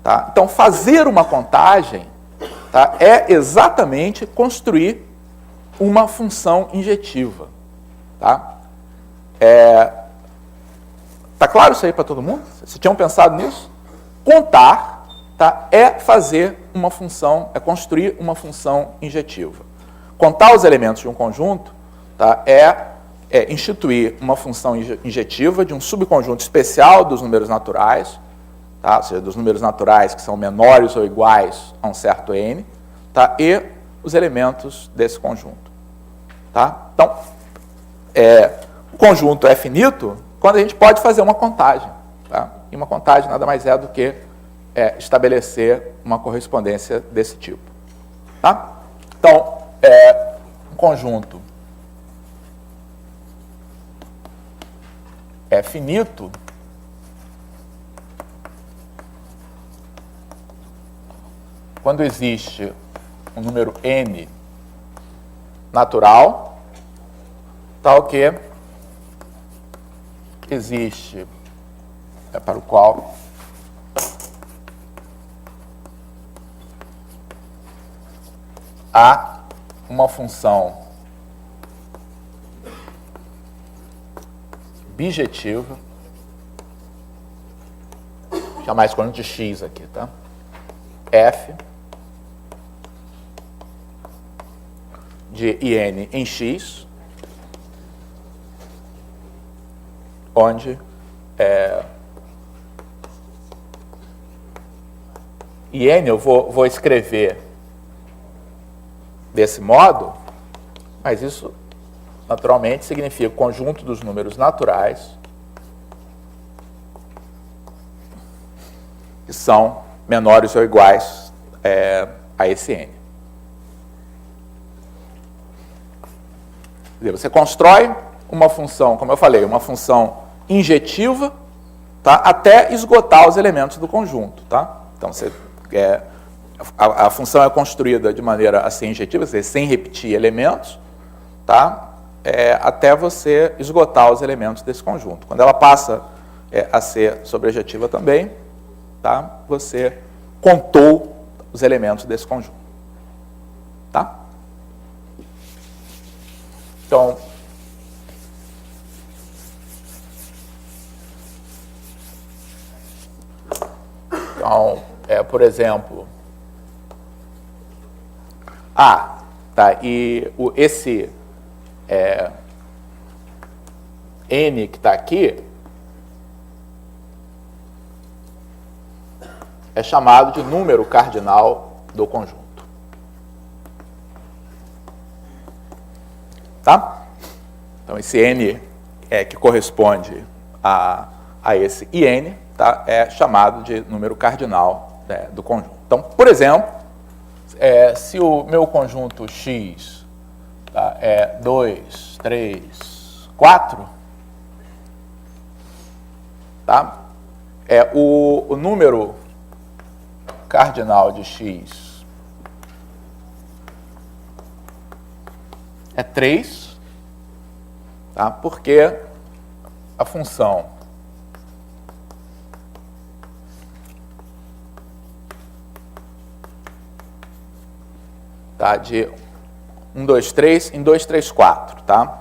Tá? Então, fazer uma contagem, tá, é exatamente construir uma função injetiva. Tá? Tá claro isso aí para todo mundo? Vocês tinham pensado nisso? Contar, tá, é fazer uma função, é construir uma função injetiva. Contar os elementos de um conjunto, tá, é instituir uma função injetiva de um subconjunto especial dos números naturais, tá, ou seja, dos números naturais que são menores ou iguais a um certo n, tá, e os elementos desse conjunto. Tá? Então, o conjunto é finito quando a gente pode fazer uma contagem. Tá? E uma contagem nada mais é do que estabelecer uma correspondência desse tipo. Tá? Então, um conjunto é finito quando existe um número n natural, tal que existe, para o qual há uma função bijetiva, vou chamar esse conjunto de X aqui, tá? F de IN em X, onde IN eu vou escrever desse modo, mas isso naturalmente significa o conjunto dos números naturais que são menores ou iguais a esse N. Quer dizer, você constrói uma função, como eu falei, uma função injetiva, tá, até esgotar os elementos do conjunto. Tá? Então, a função é construída de maneira assim injetiva, sem repetir elementos, tá? Até você esgotar os elementos desse conjunto. Quando ela passa a ser sobrejetiva também, tá? Você contou os elementos desse conjunto. Tá? Então, por exemplo, tá, e esse N que está aqui é chamado de número cardinal do conjunto. Tá? Então, esse N que corresponde a esse IN, tá, é chamado de número cardinal do conjunto. Então, por exemplo, se o meu conjunto X, tá, é 2, 3, 4, tá, o número cardinal de X é 3, tá, porque a função tá, de 1, 2, 3 em 2, 3, 4. Tá?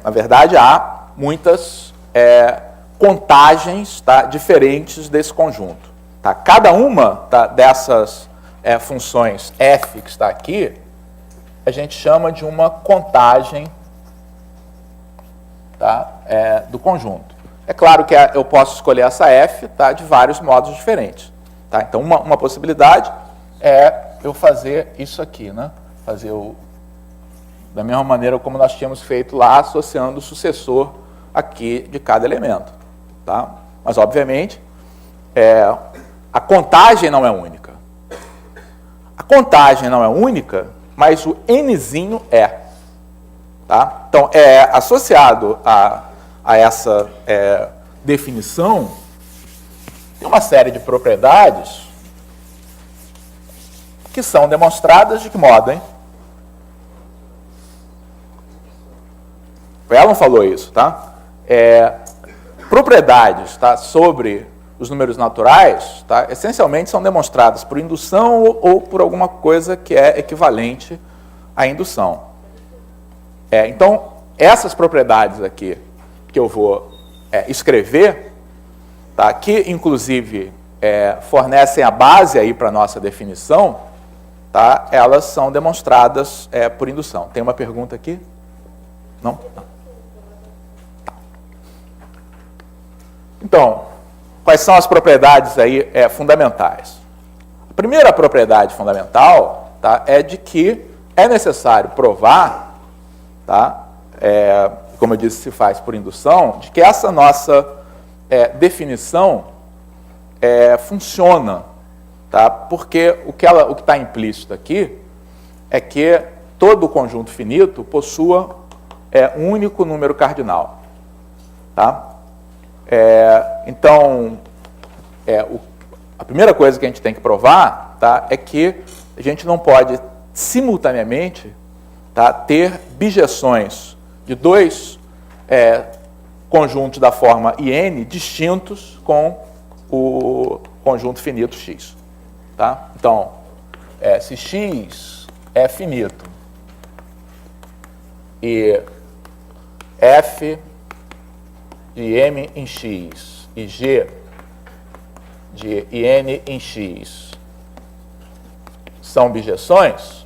Na verdade, há muitas contagens, tá, diferentes desse conjunto. Tá? Cada uma, tá, dessas funções f que está aqui, a gente chama de uma contagem, tá, do conjunto. É claro que eu posso escolher essa f, tá, de vários modos diferentes. Tá? Então, uma possibilidade é eu fazer isso aqui, né? Fazer da mesma maneira como nós tínhamos feito lá, associando o sucessor aqui de cada elemento. Tá? Mas, obviamente, a contagem não é única. A contagem não é única, mas o nzinho é. Tá? Então, associado a essa definição, tem uma série de propriedades que são demonstradas de que modo, hein? O Elon falou isso, tá? Propriedades, tá, sobre os números naturais, tá, essencialmente são demonstradas por indução ou por alguma coisa que é equivalente à indução. Então, essas propriedades aqui que eu vou escrever, tá, que inclusive fornecem a base aí para a nossa definição, tá, elas são demonstradas por indução. Tem uma pergunta aqui? Não? Não. Então, quais são as propriedades aí fundamentais? A primeira propriedade fundamental, tá, é de que é necessário provar, tá, como eu disse, se faz por indução, de que essa nossa definição funciona, tá, porque o que está implícito aqui é que todo conjunto finito possua um único número cardinal. Tá? Então, a primeira coisa que a gente tem que provar, tá, é que a gente não pode simultaneamente, tá, ter bijeções de dois conjuntos da forma IN distintos com o conjunto finito X. Tá? Então, se X é finito e F de m em x e g de n em x são bijeções,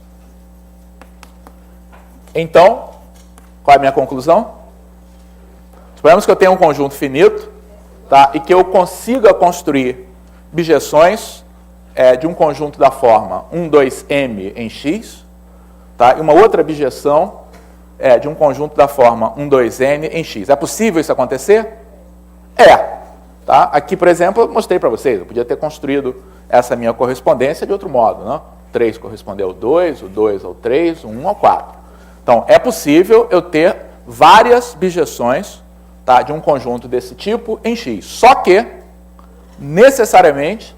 então, qual é a minha conclusão? Suponhamos que eu tenha um conjunto finito, tá, e que eu consiga construir bijeções de um conjunto da forma 1, 2m em x, tá, e uma outra bijeção de um conjunto da forma 1, 2n em x. É possível isso acontecer? É. Tá? Aqui, por exemplo, eu mostrei para vocês, eu podia ter construído essa minha correspondência de outro modo. Né? 3 correspondeu ao 2, o 2 ao 3, o 1 ao 4. Então, é possível eu ter várias bijeções, tá, de um conjunto desse tipo em x. Só que, necessariamente,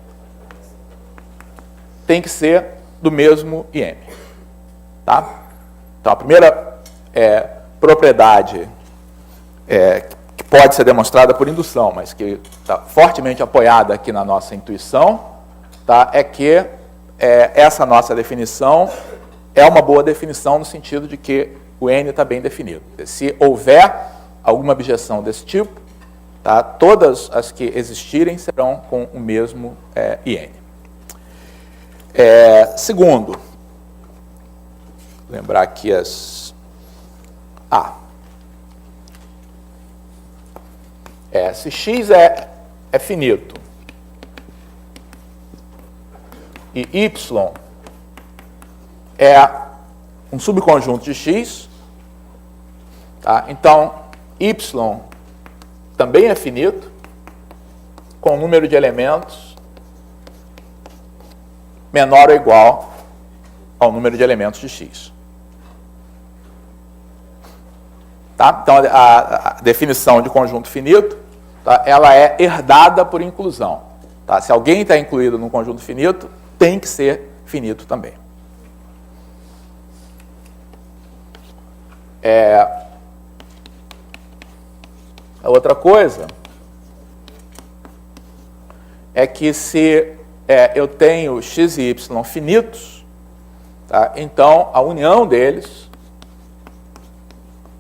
tem que ser do mesmo IM. Tá? Então, a primeira propriedade que pode ser demonstrada por indução, mas que está fortemente apoiada aqui na nossa intuição, tá, é que essa nossa definição é uma boa definição no sentido de que o N está bem definido. Se houver alguma bijeção desse tipo, tá, todas as que existirem serão com o mesmo IN. Segundo, lembrar aqui as... se x é finito e y é um subconjunto de x, tá? Então, y também é finito, com um número de elementos menor ou igual ao número de elementos de x. Tá? Então, a definição de conjunto finito, tá, ela é herdada por inclusão. Tá? Se alguém está incluído num conjunto finito, tem que ser finito também. A outra coisa é que se eu tenho x e y finitos, tá, então a união deles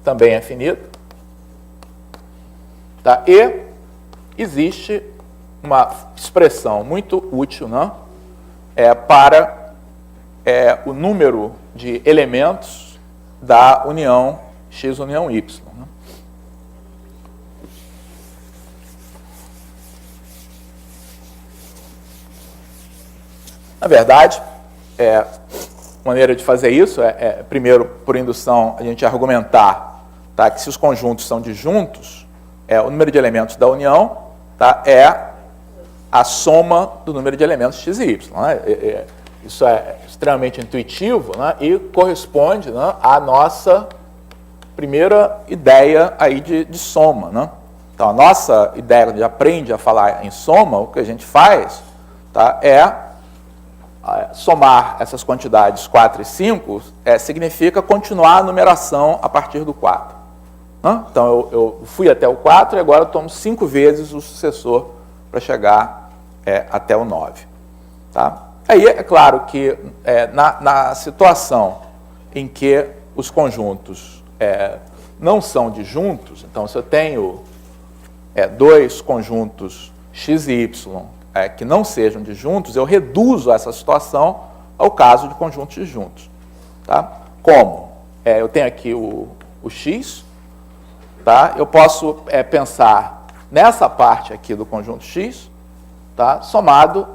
também é finita, tá? E existe uma expressão muito útil, né? Para o número de elementos da união x união y. Né? Na verdade, maneira de fazer isso primeiro, por indução, a gente argumentar, tá, que se os conjuntos são disjuntos, o número de elementos da união, tá, é a soma do número de elementos x e y. Né? Isso é extremamente intuitivo, né, e corresponde, né, à nossa primeira ideia aí de soma. Né? Então, a nossa ideia, quando a gente aprende a falar em soma, o que a gente faz, tá, somar essas quantidades 4 e 5 significa continuar a numeração a partir do 4. Né? Então, eu fui até o 4 e agora eu tomo 5 vezes o sucessor para chegar até o 9. Tá? Aí, é claro que na situação em que os conjuntos não são disjuntos, então, se eu tenho dois conjuntos x e y que não sejam disjuntos, eu reduzo essa situação ao caso de conjuntos disjuntos. Tá? Como? Eu tenho aqui o x, tá? Eu posso pensar nessa parte aqui do conjunto x, tá, somado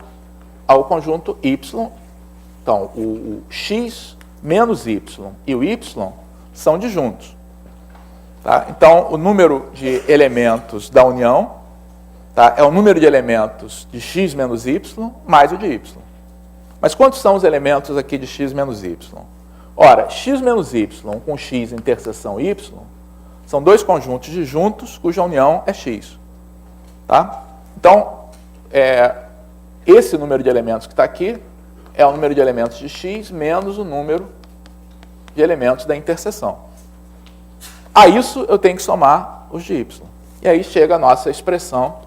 ao conjunto y. Então, o x menos y e o y são disjuntos. Tá? Então, o número de elementos da união, tá, é o número de elementos de x menos y mais o de y. Mas quantos são os elementos aqui de x menos y? Ora, x menos y com x interseção y são dois conjuntos disjuntos cuja união é x. Tá? Então, esse número de elementos que está aqui é o número de elementos de x menos o número de elementos da interseção. A isso eu tenho que somar os de y. E aí chega a nossa expressão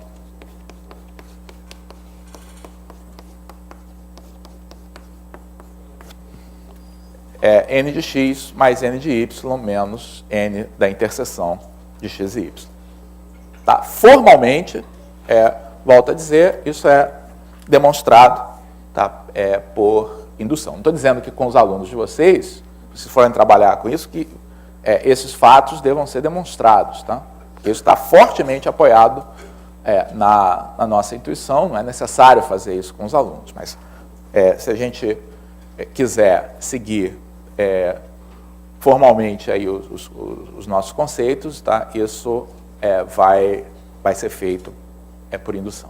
n de x mais n de y menos n da interseção de x e y. Tá? Formalmente, volto a dizer, isso é demonstrado, tá? Por indução. Não estou dizendo que com os alunos de vocês, se forem trabalhar com isso, que esses fatos devam ser demonstrados. Tá? Isso está fortemente apoiado na nossa intuição, não é necessário fazer isso com os alunos, mas se a gente quiser seguir formalmente aí os nossos conceitos, tá? Isso vai ser feito por indução.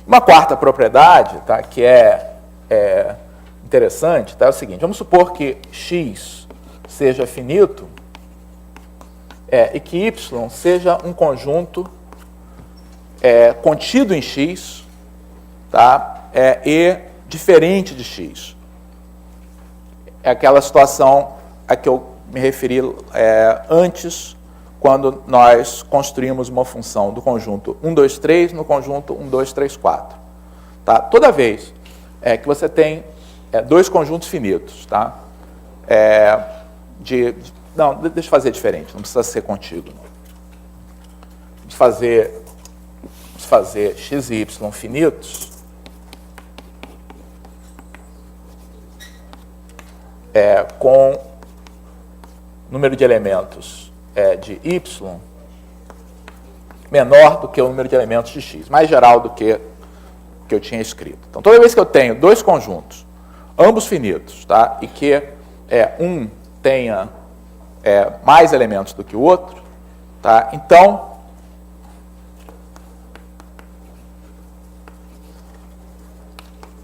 Uma quarta propriedade, tá? Que é interessante, tá? É o seguinte: vamos supor que x seja finito e que y seja um conjunto contido em x, tá? E diferente de x. É aquela situação a que eu me referi antes, quando nós construímos uma função do conjunto 1, 2, 3 no conjunto 1, 2, 3, 4. Tá? Toda vez que você tem dois conjuntos finitos, tá? Não, deixa eu fazer diferente, não precisa ser contigo. Vamos fazer x e y finitos. Com número de elementos de y menor do que o número de elementos de x, mais geral do que eu tinha escrito. Então, toda vez que eu tenho dois conjuntos, ambos finitos, tá? E que um tenha mais elementos do que o outro, tá? Então,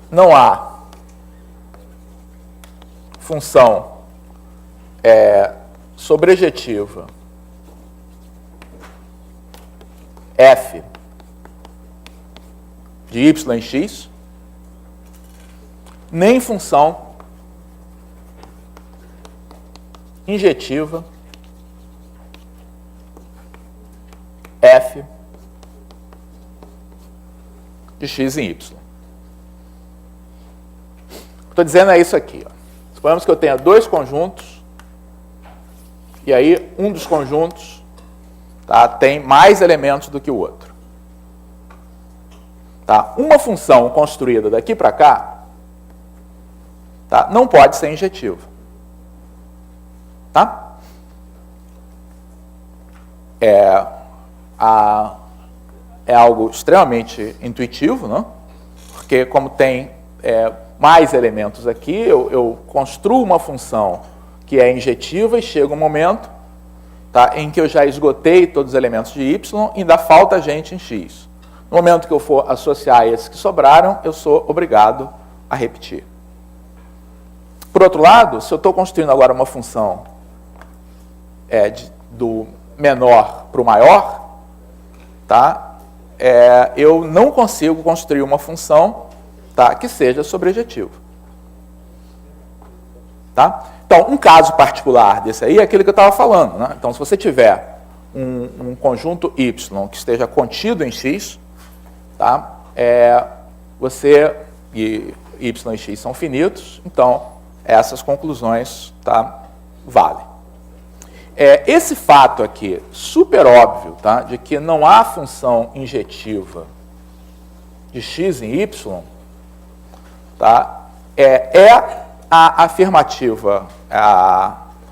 não há função sobrejetiva f de y em x, nem função injetiva f de x em y. Estou dizendo isso aqui. Ó. Suponhamos que eu tenha dois conjuntos, e aí um dos conjuntos, tá, tem mais elementos do que o outro. Tá? Uma função construída daqui para cá, tá, não pode ser injetiva. Tá? É algo extremamente intuitivo, não? Porque como tem mais elementos aqui, eu construo uma função que é injetiva e chega um momento, tá, em que eu já esgotei todos os elementos de y e ainda falta gente em x. No momento que eu for associar esses que sobraram, eu sou obrigado a repetir. Por outro lado, se eu estou construindo agora uma função do menor para o maior, tá, eu não consigo construir uma função, tá, que seja sobrejetiva. Tá? Então, um caso particular desse aí é aquele que eu estava falando. Né? Então, se você tiver um conjunto y que esteja contido em x, tá? Y e x são finitos, então essas conclusões, tá, valem. Esse fato aqui, super óbvio, tá, de que não há função injetiva de x em y, tá, a afirmativa,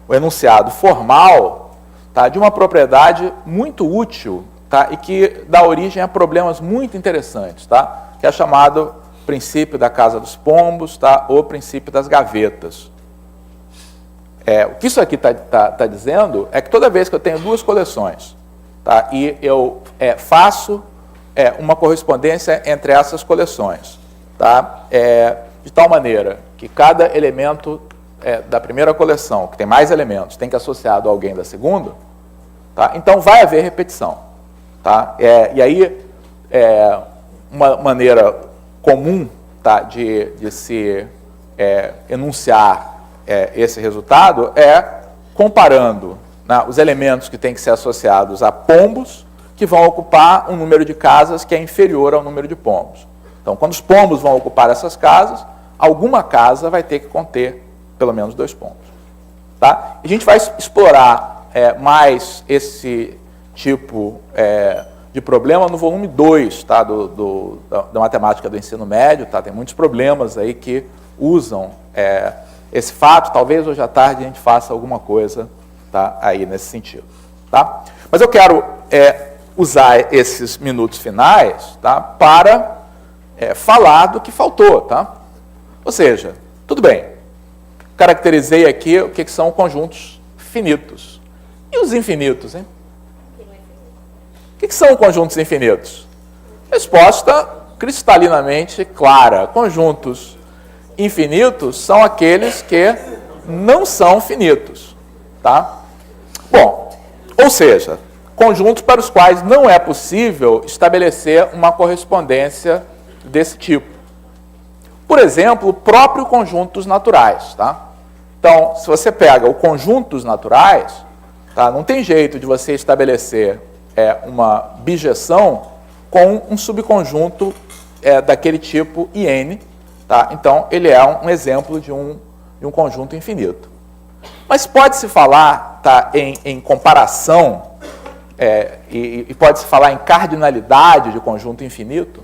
o enunciado formal, tá, de uma propriedade muito útil, tá, e que dá origem a problemas muito interessantes, tá, que é chamado princípio da casa dos pombos, tá, ou princípio das gavetas. O que isso aqui está dizendo é que toda vez que eu tenho duas coleções, tá, e eu faço uma correspondência entre essas coleções, tá, de tal maneira que cada elemento da primeira coleção, que tem mais elementos, tem que associado a alguém da segunda, tá, então vai haver repetição. Tá? E aí, uma maneira comum, tá, de se enunciar esse resultado comparando, né, os elementos que têm que ser associados a pombos, que vão ocupar um número de casas que é inferior ao número de pombos. Então, quando os pombos vão ocupar essas casas, alguma casa vai ter que conter pelo menos 2 pombos. Tá? A gente vai explorar mais esse tipo de problema no volume 2, tá, da matemática do ensino médio. Tá? Tem muitos problemas aí que usam esse fato. Talvez hoje à tarde a gente faça alguma coisa, tá, aí nesse sentido. Tá? Mas eu quero usar esses minutos finais, tá, para falar do que faltou. Tá? Ou seja, tudo bem, caracterizei aqui o que são conjuntos finitos. E os infinitos, hein? O que são conjuntos infinitos? Resposta cristalinamente clara. Conjuntos infinitos são aqueles que não são finitos. Tá? Bom, ou seja, conjuntos para os quais não é possível estabelecer uma correspondência desse tipo. Por exemplo, próprio conjuntos naturais. Tá? Então, se você pega o conjuntos naturais, tá, não tem jeito de você estabelecer uma bijeção com um subconjunto daquele tipo IN. Tá? Então, ele é um exemplo de um conjunto infinito. Mas pode-se falar, tá, em comparação, e pode-se falar em cardinalidade de conjunto infinito?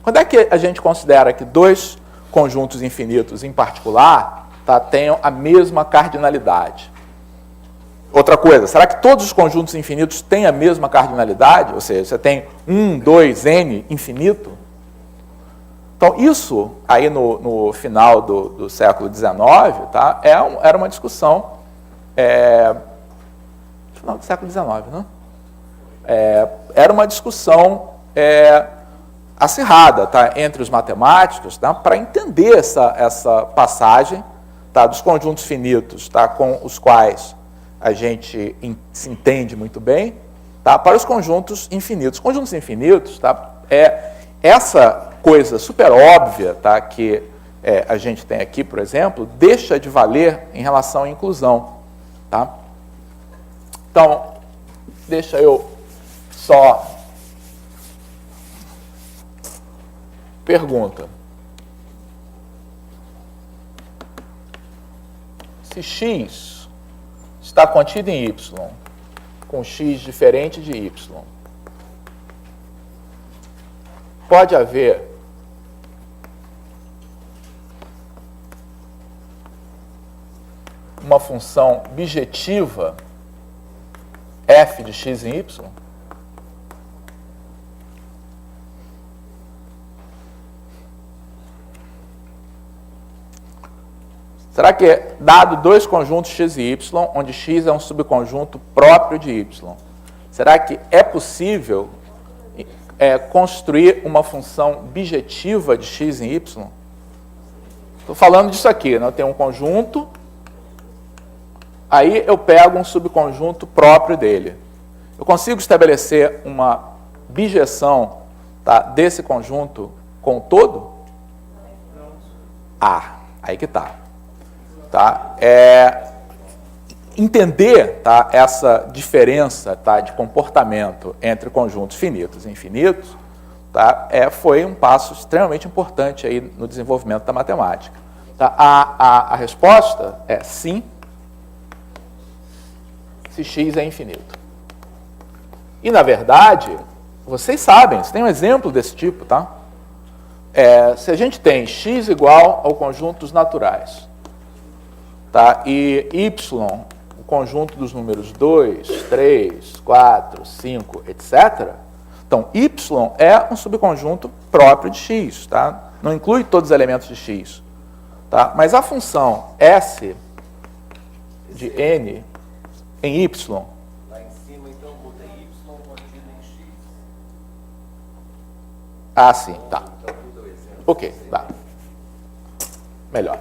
Quando é que a gente considera que dois conjuntos infinitos em particular, tá, tenham a mesma cardinalidade? Outra coisa, será que todos os conjuntos infinitos têm a mesma cardinalidade? Ou seja, você tem 1, 2, n infinito? Então, isso aí no final do século XIX, tá, era uma discussão, final do século XIX, não? Era uma discussão acirrada, tá, entre os matemáticos, tá, para entender essa passagem, tá, dos conjuntos finitos, tá, com os quais a gente se entende muito bem, tá, para os conjuntos infinitos. Conjuntos infinitos, tá, essa coisa super óbvia, tá, que a gente tem aqui, por exemplo, deixa de valer em relação à inclusão. Tá? Então, deixa eu só... Pergunta. Se x está contido em y, com x diferente de y, pode haver uma função bijetiva f de x em y? Será que, dado dois conjuntos x e y, onde x é um subconjunto próprio de y, será que é possível construir uma função bijetiva de x em y? Estou falando disso aqui, né? Eu tenho um conjunto, aí eu pego um subconjunto próprio dele. Eu consigo estabelecer uma bijeção, tá, desse conjunto com o todo? Aí que está. Tá? Entender, tá, essa diferença, tá, de comportamento entre conjuntos finitos e infinitos, tá, foi um passo extremamente importante aí no desenvolvimento da matemática. Tá? A resposta é sim, se x é infinito. E, na verdade, vocês sabem, você tem um exemplo desse tipo. Tá? Se a gente tem x igual ao conjuntos naturais, tá, e y, o conjunto dos números 2, 3, 4, 5, etc., então, y é um subconjunto próprio de x, tá? Não inclui todos os elementos de x. Tá? Mas a função s de n em y... Lá em cima, então, botei y contido em x. Sim, tá. Ok, tá. Melhor.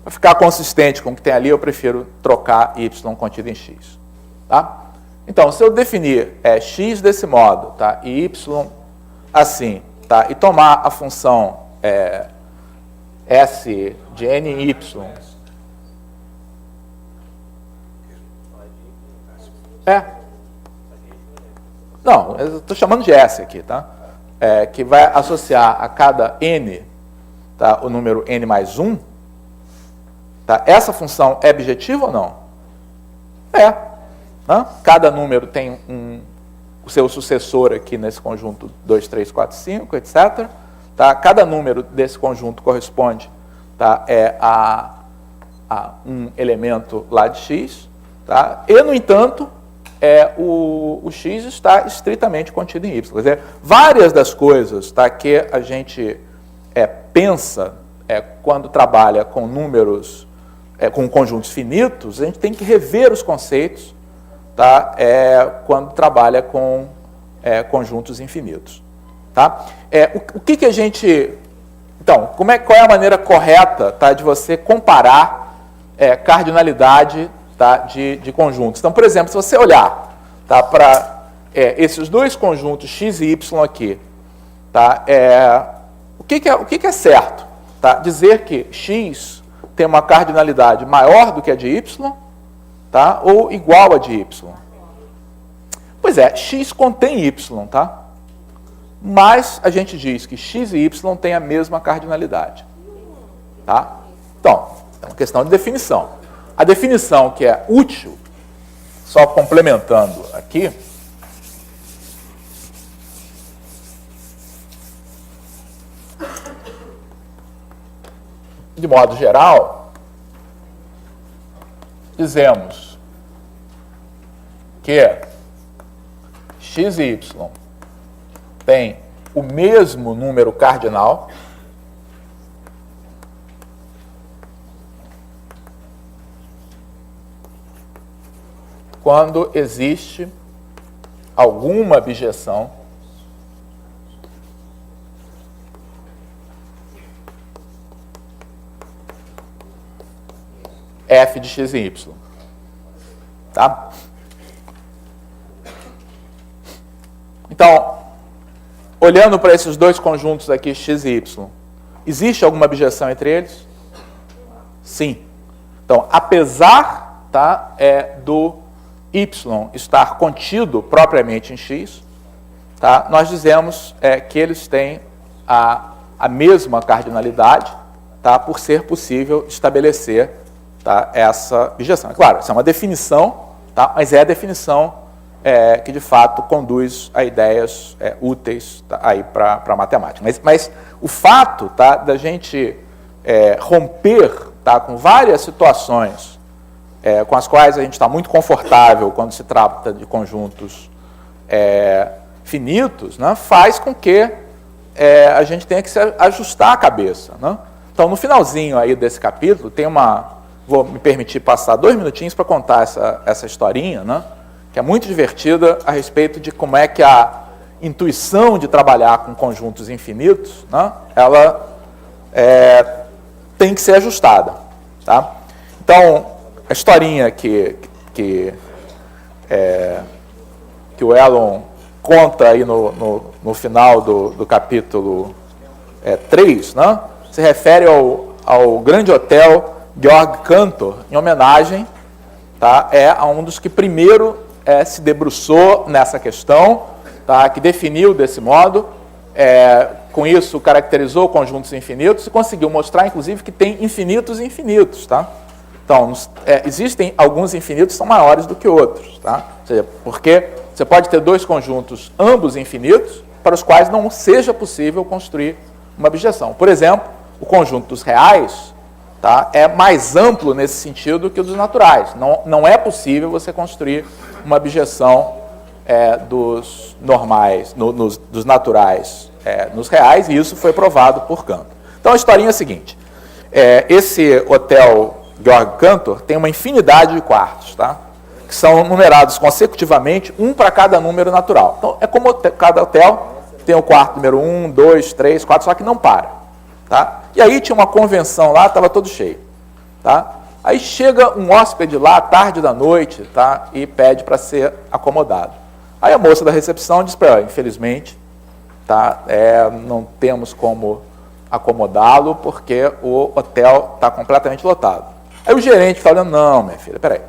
Para ficar consistente com o que tem ali, eu prefiro trocar y contido em x. Tá? Então, se eu definir x desse modo, tá, e y assim, tá, e tomar a função s de n em y... Não, eu estou chamando de s aqui, tá? Que vai associar a cada n, tá, o número n mais 1, tá? Essa função é bijetiva ou não? Tá? Cada número tem o seu sucessor aqui nesse conjunto 2, 3, 4, 5, etc. Tá? Cada número desse conjunto corresponde, tá, a um elemento lá de x. Tá? E, no entanto, o x está estritamente contido em y. Quer dizer, várias das coisas, tá, que a gente pensa quando trabalha com números, com conjuntos finitos, a gente tem que rever os conceitos, tá, quando trabalha com conjuntos infinitos. Tá? O que a gente... Então, qual é a maneira correta, tá, de você comparar cardinalidade, tá, de conjuntos? Então, por exemplo, se você olhar, tá, para esses dois conjuntos x e y aqui, tá, o que é certo? Tá? Dizer que x tem uma cardinalidade maior do que a de y, tá, ou igual a de y? Pois é, x contém y, tá? Mas a gente diz que x e y têm a mesma cardinalidade. Tá? Então, é uma questão de definição. A definição que é útil, só complementando aqui, de modo geral, dizemos que x e y tem o mesmo número cardinal quando existe alguma abjeção f de x e y. Tá? Então, olhando para esses dois conjuntos aqui, x e y, existe alguma abjeção entre eles? Sim. Então, apesar, tá, do y estar contido propriamente em x, tá, nós dizemos que eles têm a mesma cardinalidade, tá, por ser possível estabelecer, tá, essa abjeção. É claro, essa é uma definição, tá, mas é a definição que de fato conduz a ideias úteis, tá, aí para a matemática. Mas o fato, tá, da gente romper, tá, com várias situações com as quais a gente está muito confortável quando se trata de conjuntos finitos, né, faz com que a gente tenha que se ajustar a cabeça. Né? Então, no finalzinho aí desse capítulo, tem vou me permitir passar 2 minutinhos para contar essa historinha, né? Que é muito divertida a respeito de como é que a intuição de trabalhar com conjuntos infinitos, né, ela tem que ser ajustada. Tá? Então, a historinha que o Elon conta aí no final do capítulo 3, né, se refere ao grande hotel Georg Cantor, em homenagem, tá, a um dos que primeiro se debruçou nessa questão, tá, que definiu desse modo, com isso caracterizou conjuntos infinitos e conseguiu mostrar, inclusive, que tem infinitos e infinitos. Tá? Então, existem alguns infinitos que são maiores do que outros. Tá? Ou seja, porque você pode ter dois conjuntos, ambos infinitos, para os quais não seja possível construir uma abjeção. Por exemplo, o conjunto dos reais, tá, é mais amplo nesse sentido que o dos naturais. Não é possível você construir uma abjeção dos normais, dos naturais nos reais, e isso foi provado por Cantor. Então, a historinha é a seguinte. Esse hotel Georg Cantor tem uma infinidade de quartos, tá, que são numerados consecutivamente, um para cada número natural. Então, é como cada hotel tem o quarto número 1, 2, 3, 4, só que não para. Tá? E aí tinha uma convenção lá, estava todo cheio. Tá? Aí chega um hóspede lá, à tarde da noite, tá? E pede para ser acomodado. Aí a moça da recepção diz para ela, infelizmente, tá? Não temos como acomodá-lo porque o hotel está completamente lotado. Aí o gerente fala, não, minha filha, peraí.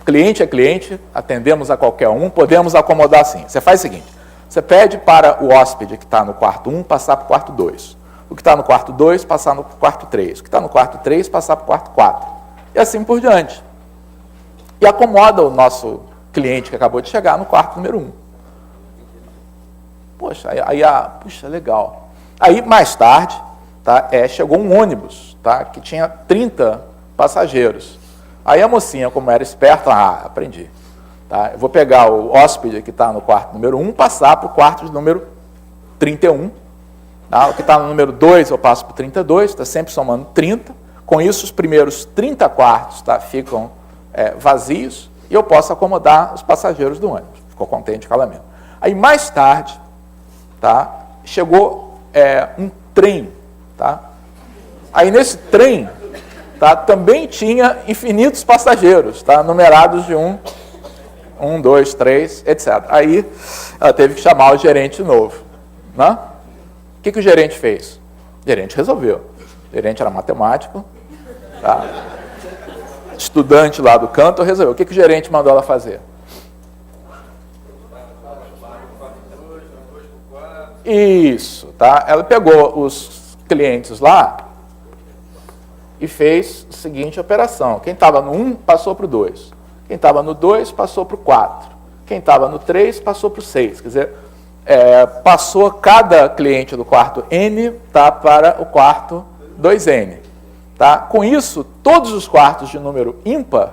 Cliente é cliente, atendemos a qualquer um, podemos acomodar sim. Você faz o seguinte, você pede para o hóspede que está no quarto 1 passar para o quarto 2. O que está no quarto 2, passar no quarto 3. O que está no quarto 3, passar para o quarto 4. E assim por diante. E acomoda o nosso cliente que acabou de chegar no quarto número 1. Poxa, puxa, legal. Aí, mais tarde, tá, chegou um ônibus, tá, que tinha 30 passageiros. Aí a mocinha, como era esperta, aprendi. Tá, eu vou pegar o hóspede que está no quarto número 1, passar para o quarto de número 31. Tá, o que está no número 2 eu passo para o 32, está sempre somando 30. Com isso, os primeiros 30 quartos, tá, ficam vazios e eu posso acomodar os passageiros do ônibus. Ficou contente, calamento. Aí, mais tarde, tá, chegou um trem. Tá? Aí, nesse trem, tá, também tinha infinitos passageiros, tá, numerados de 1, 2, 3, etc. Aí, ela teve que chamar o gerente novo. Né? O que o gerente fez? O gerente resolveu. O gerente era matemático, tá? Estudante lá do canto, resolveu. O que o gerente mandou ela fazer? Isso, tá? Ela pegou os clientes lá e fez a seguinte operação. Quem estava no 1 passou para o 2. Quem estava no 2 passou para o 4. Quem estava no 3 passou para o 6. Quer dizer, passou cada cliente do quarto N, tá, para o quarto 2N. Tá? Com isso, todos os quartos de número ímpar,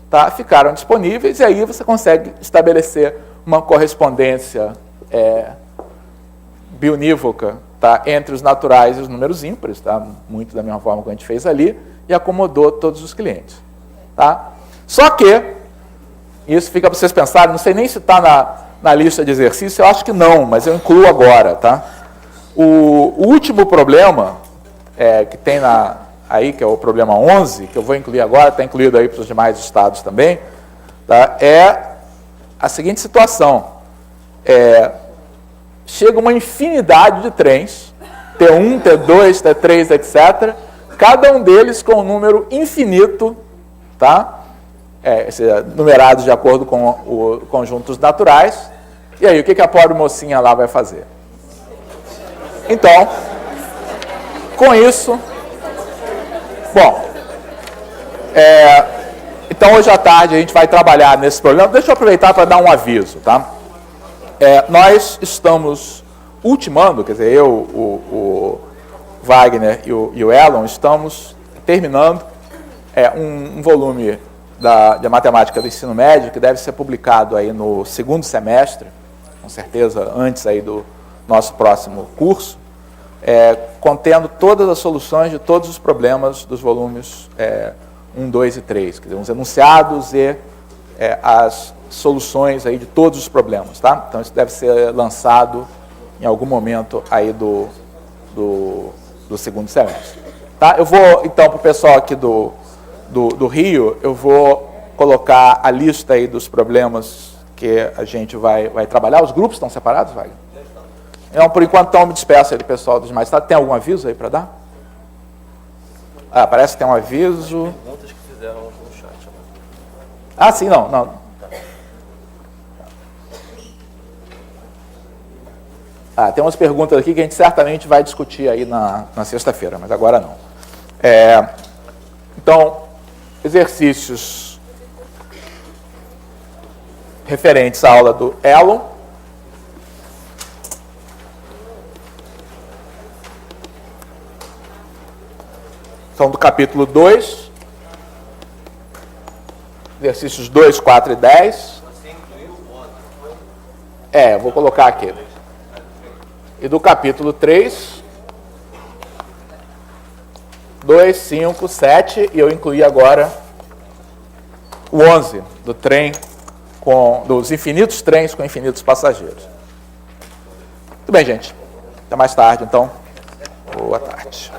tá, ficaram disponíveis e aí você consegue estabelecer uma correspondência bionívoca, tá, entre os naturais e os números ímpares, tá, muito da mesma forma que a gente fez ali, e acomodou todos os clientes. Tá? Só que, isso fica para vocês pensarem, não sei nem se está na lista de exercício, eu acho que não, mas eu incluo agora. Tá? O último problema que tem aí, que é o problema 11, que eu vou incluir agora, está incluído aí para os demais estados também, tá? É a seguinte situação. Chega uma infinidade de trens, T1, T2, T3, etc., cada um deles com um número infinito, tá? Numerados de acordo com os conjuntos naturais. E aí, o que a pobre mocinha lá vai fazer? Então, com isso... Bom, então hoje à tarde a gente vai trabalhar nesse problema. Deixa eu aproveitar para dar um aviso, tá? Nós estamos ultimando, quer dizer, eu, o Wagner e o Elon, estamos terminando um volume da matemática do ensino médio que deve ser publicado aí no segundo semestre, com certeza antes aí do nosso próximo curso, contendo todas as soluções de todos os problemas dos volumes 1, 2 e 3, quer dizer, os enunciados e as soluções aí de todos os problemas, tá? Então isso deve ser lançado em algum momento aí do segundo semestre. Tá? Eu vou, então, para o pessoal aqui do Rio, eu vou colocar a lista aí dos problemas que a gente vai trabalhar. Os grupos estão separados, Wagner? Então, por enquanto, então, eu me despeço aí do pessoal dos demais estados. Tem algum aviso aí para dar? Parece que tem um aviso. Perguntas que fizeram no chat. Sim, não. Tem umas perguntas aqui que a gente certamente vai discutir aí na sexta-feira, mas agora não. Então, exercícios referentes à aula do Elon. São do capítulo 2, exercícios 2, 4 e 10. Eu vou colocar aqui. E do capítulo 3, 2, 5, 7, e eu incluí agora o 11, do trem, dos infinitos trens com infinitos passageiros. Muito bem, gente. Até mais tarde, então. Boa tarde.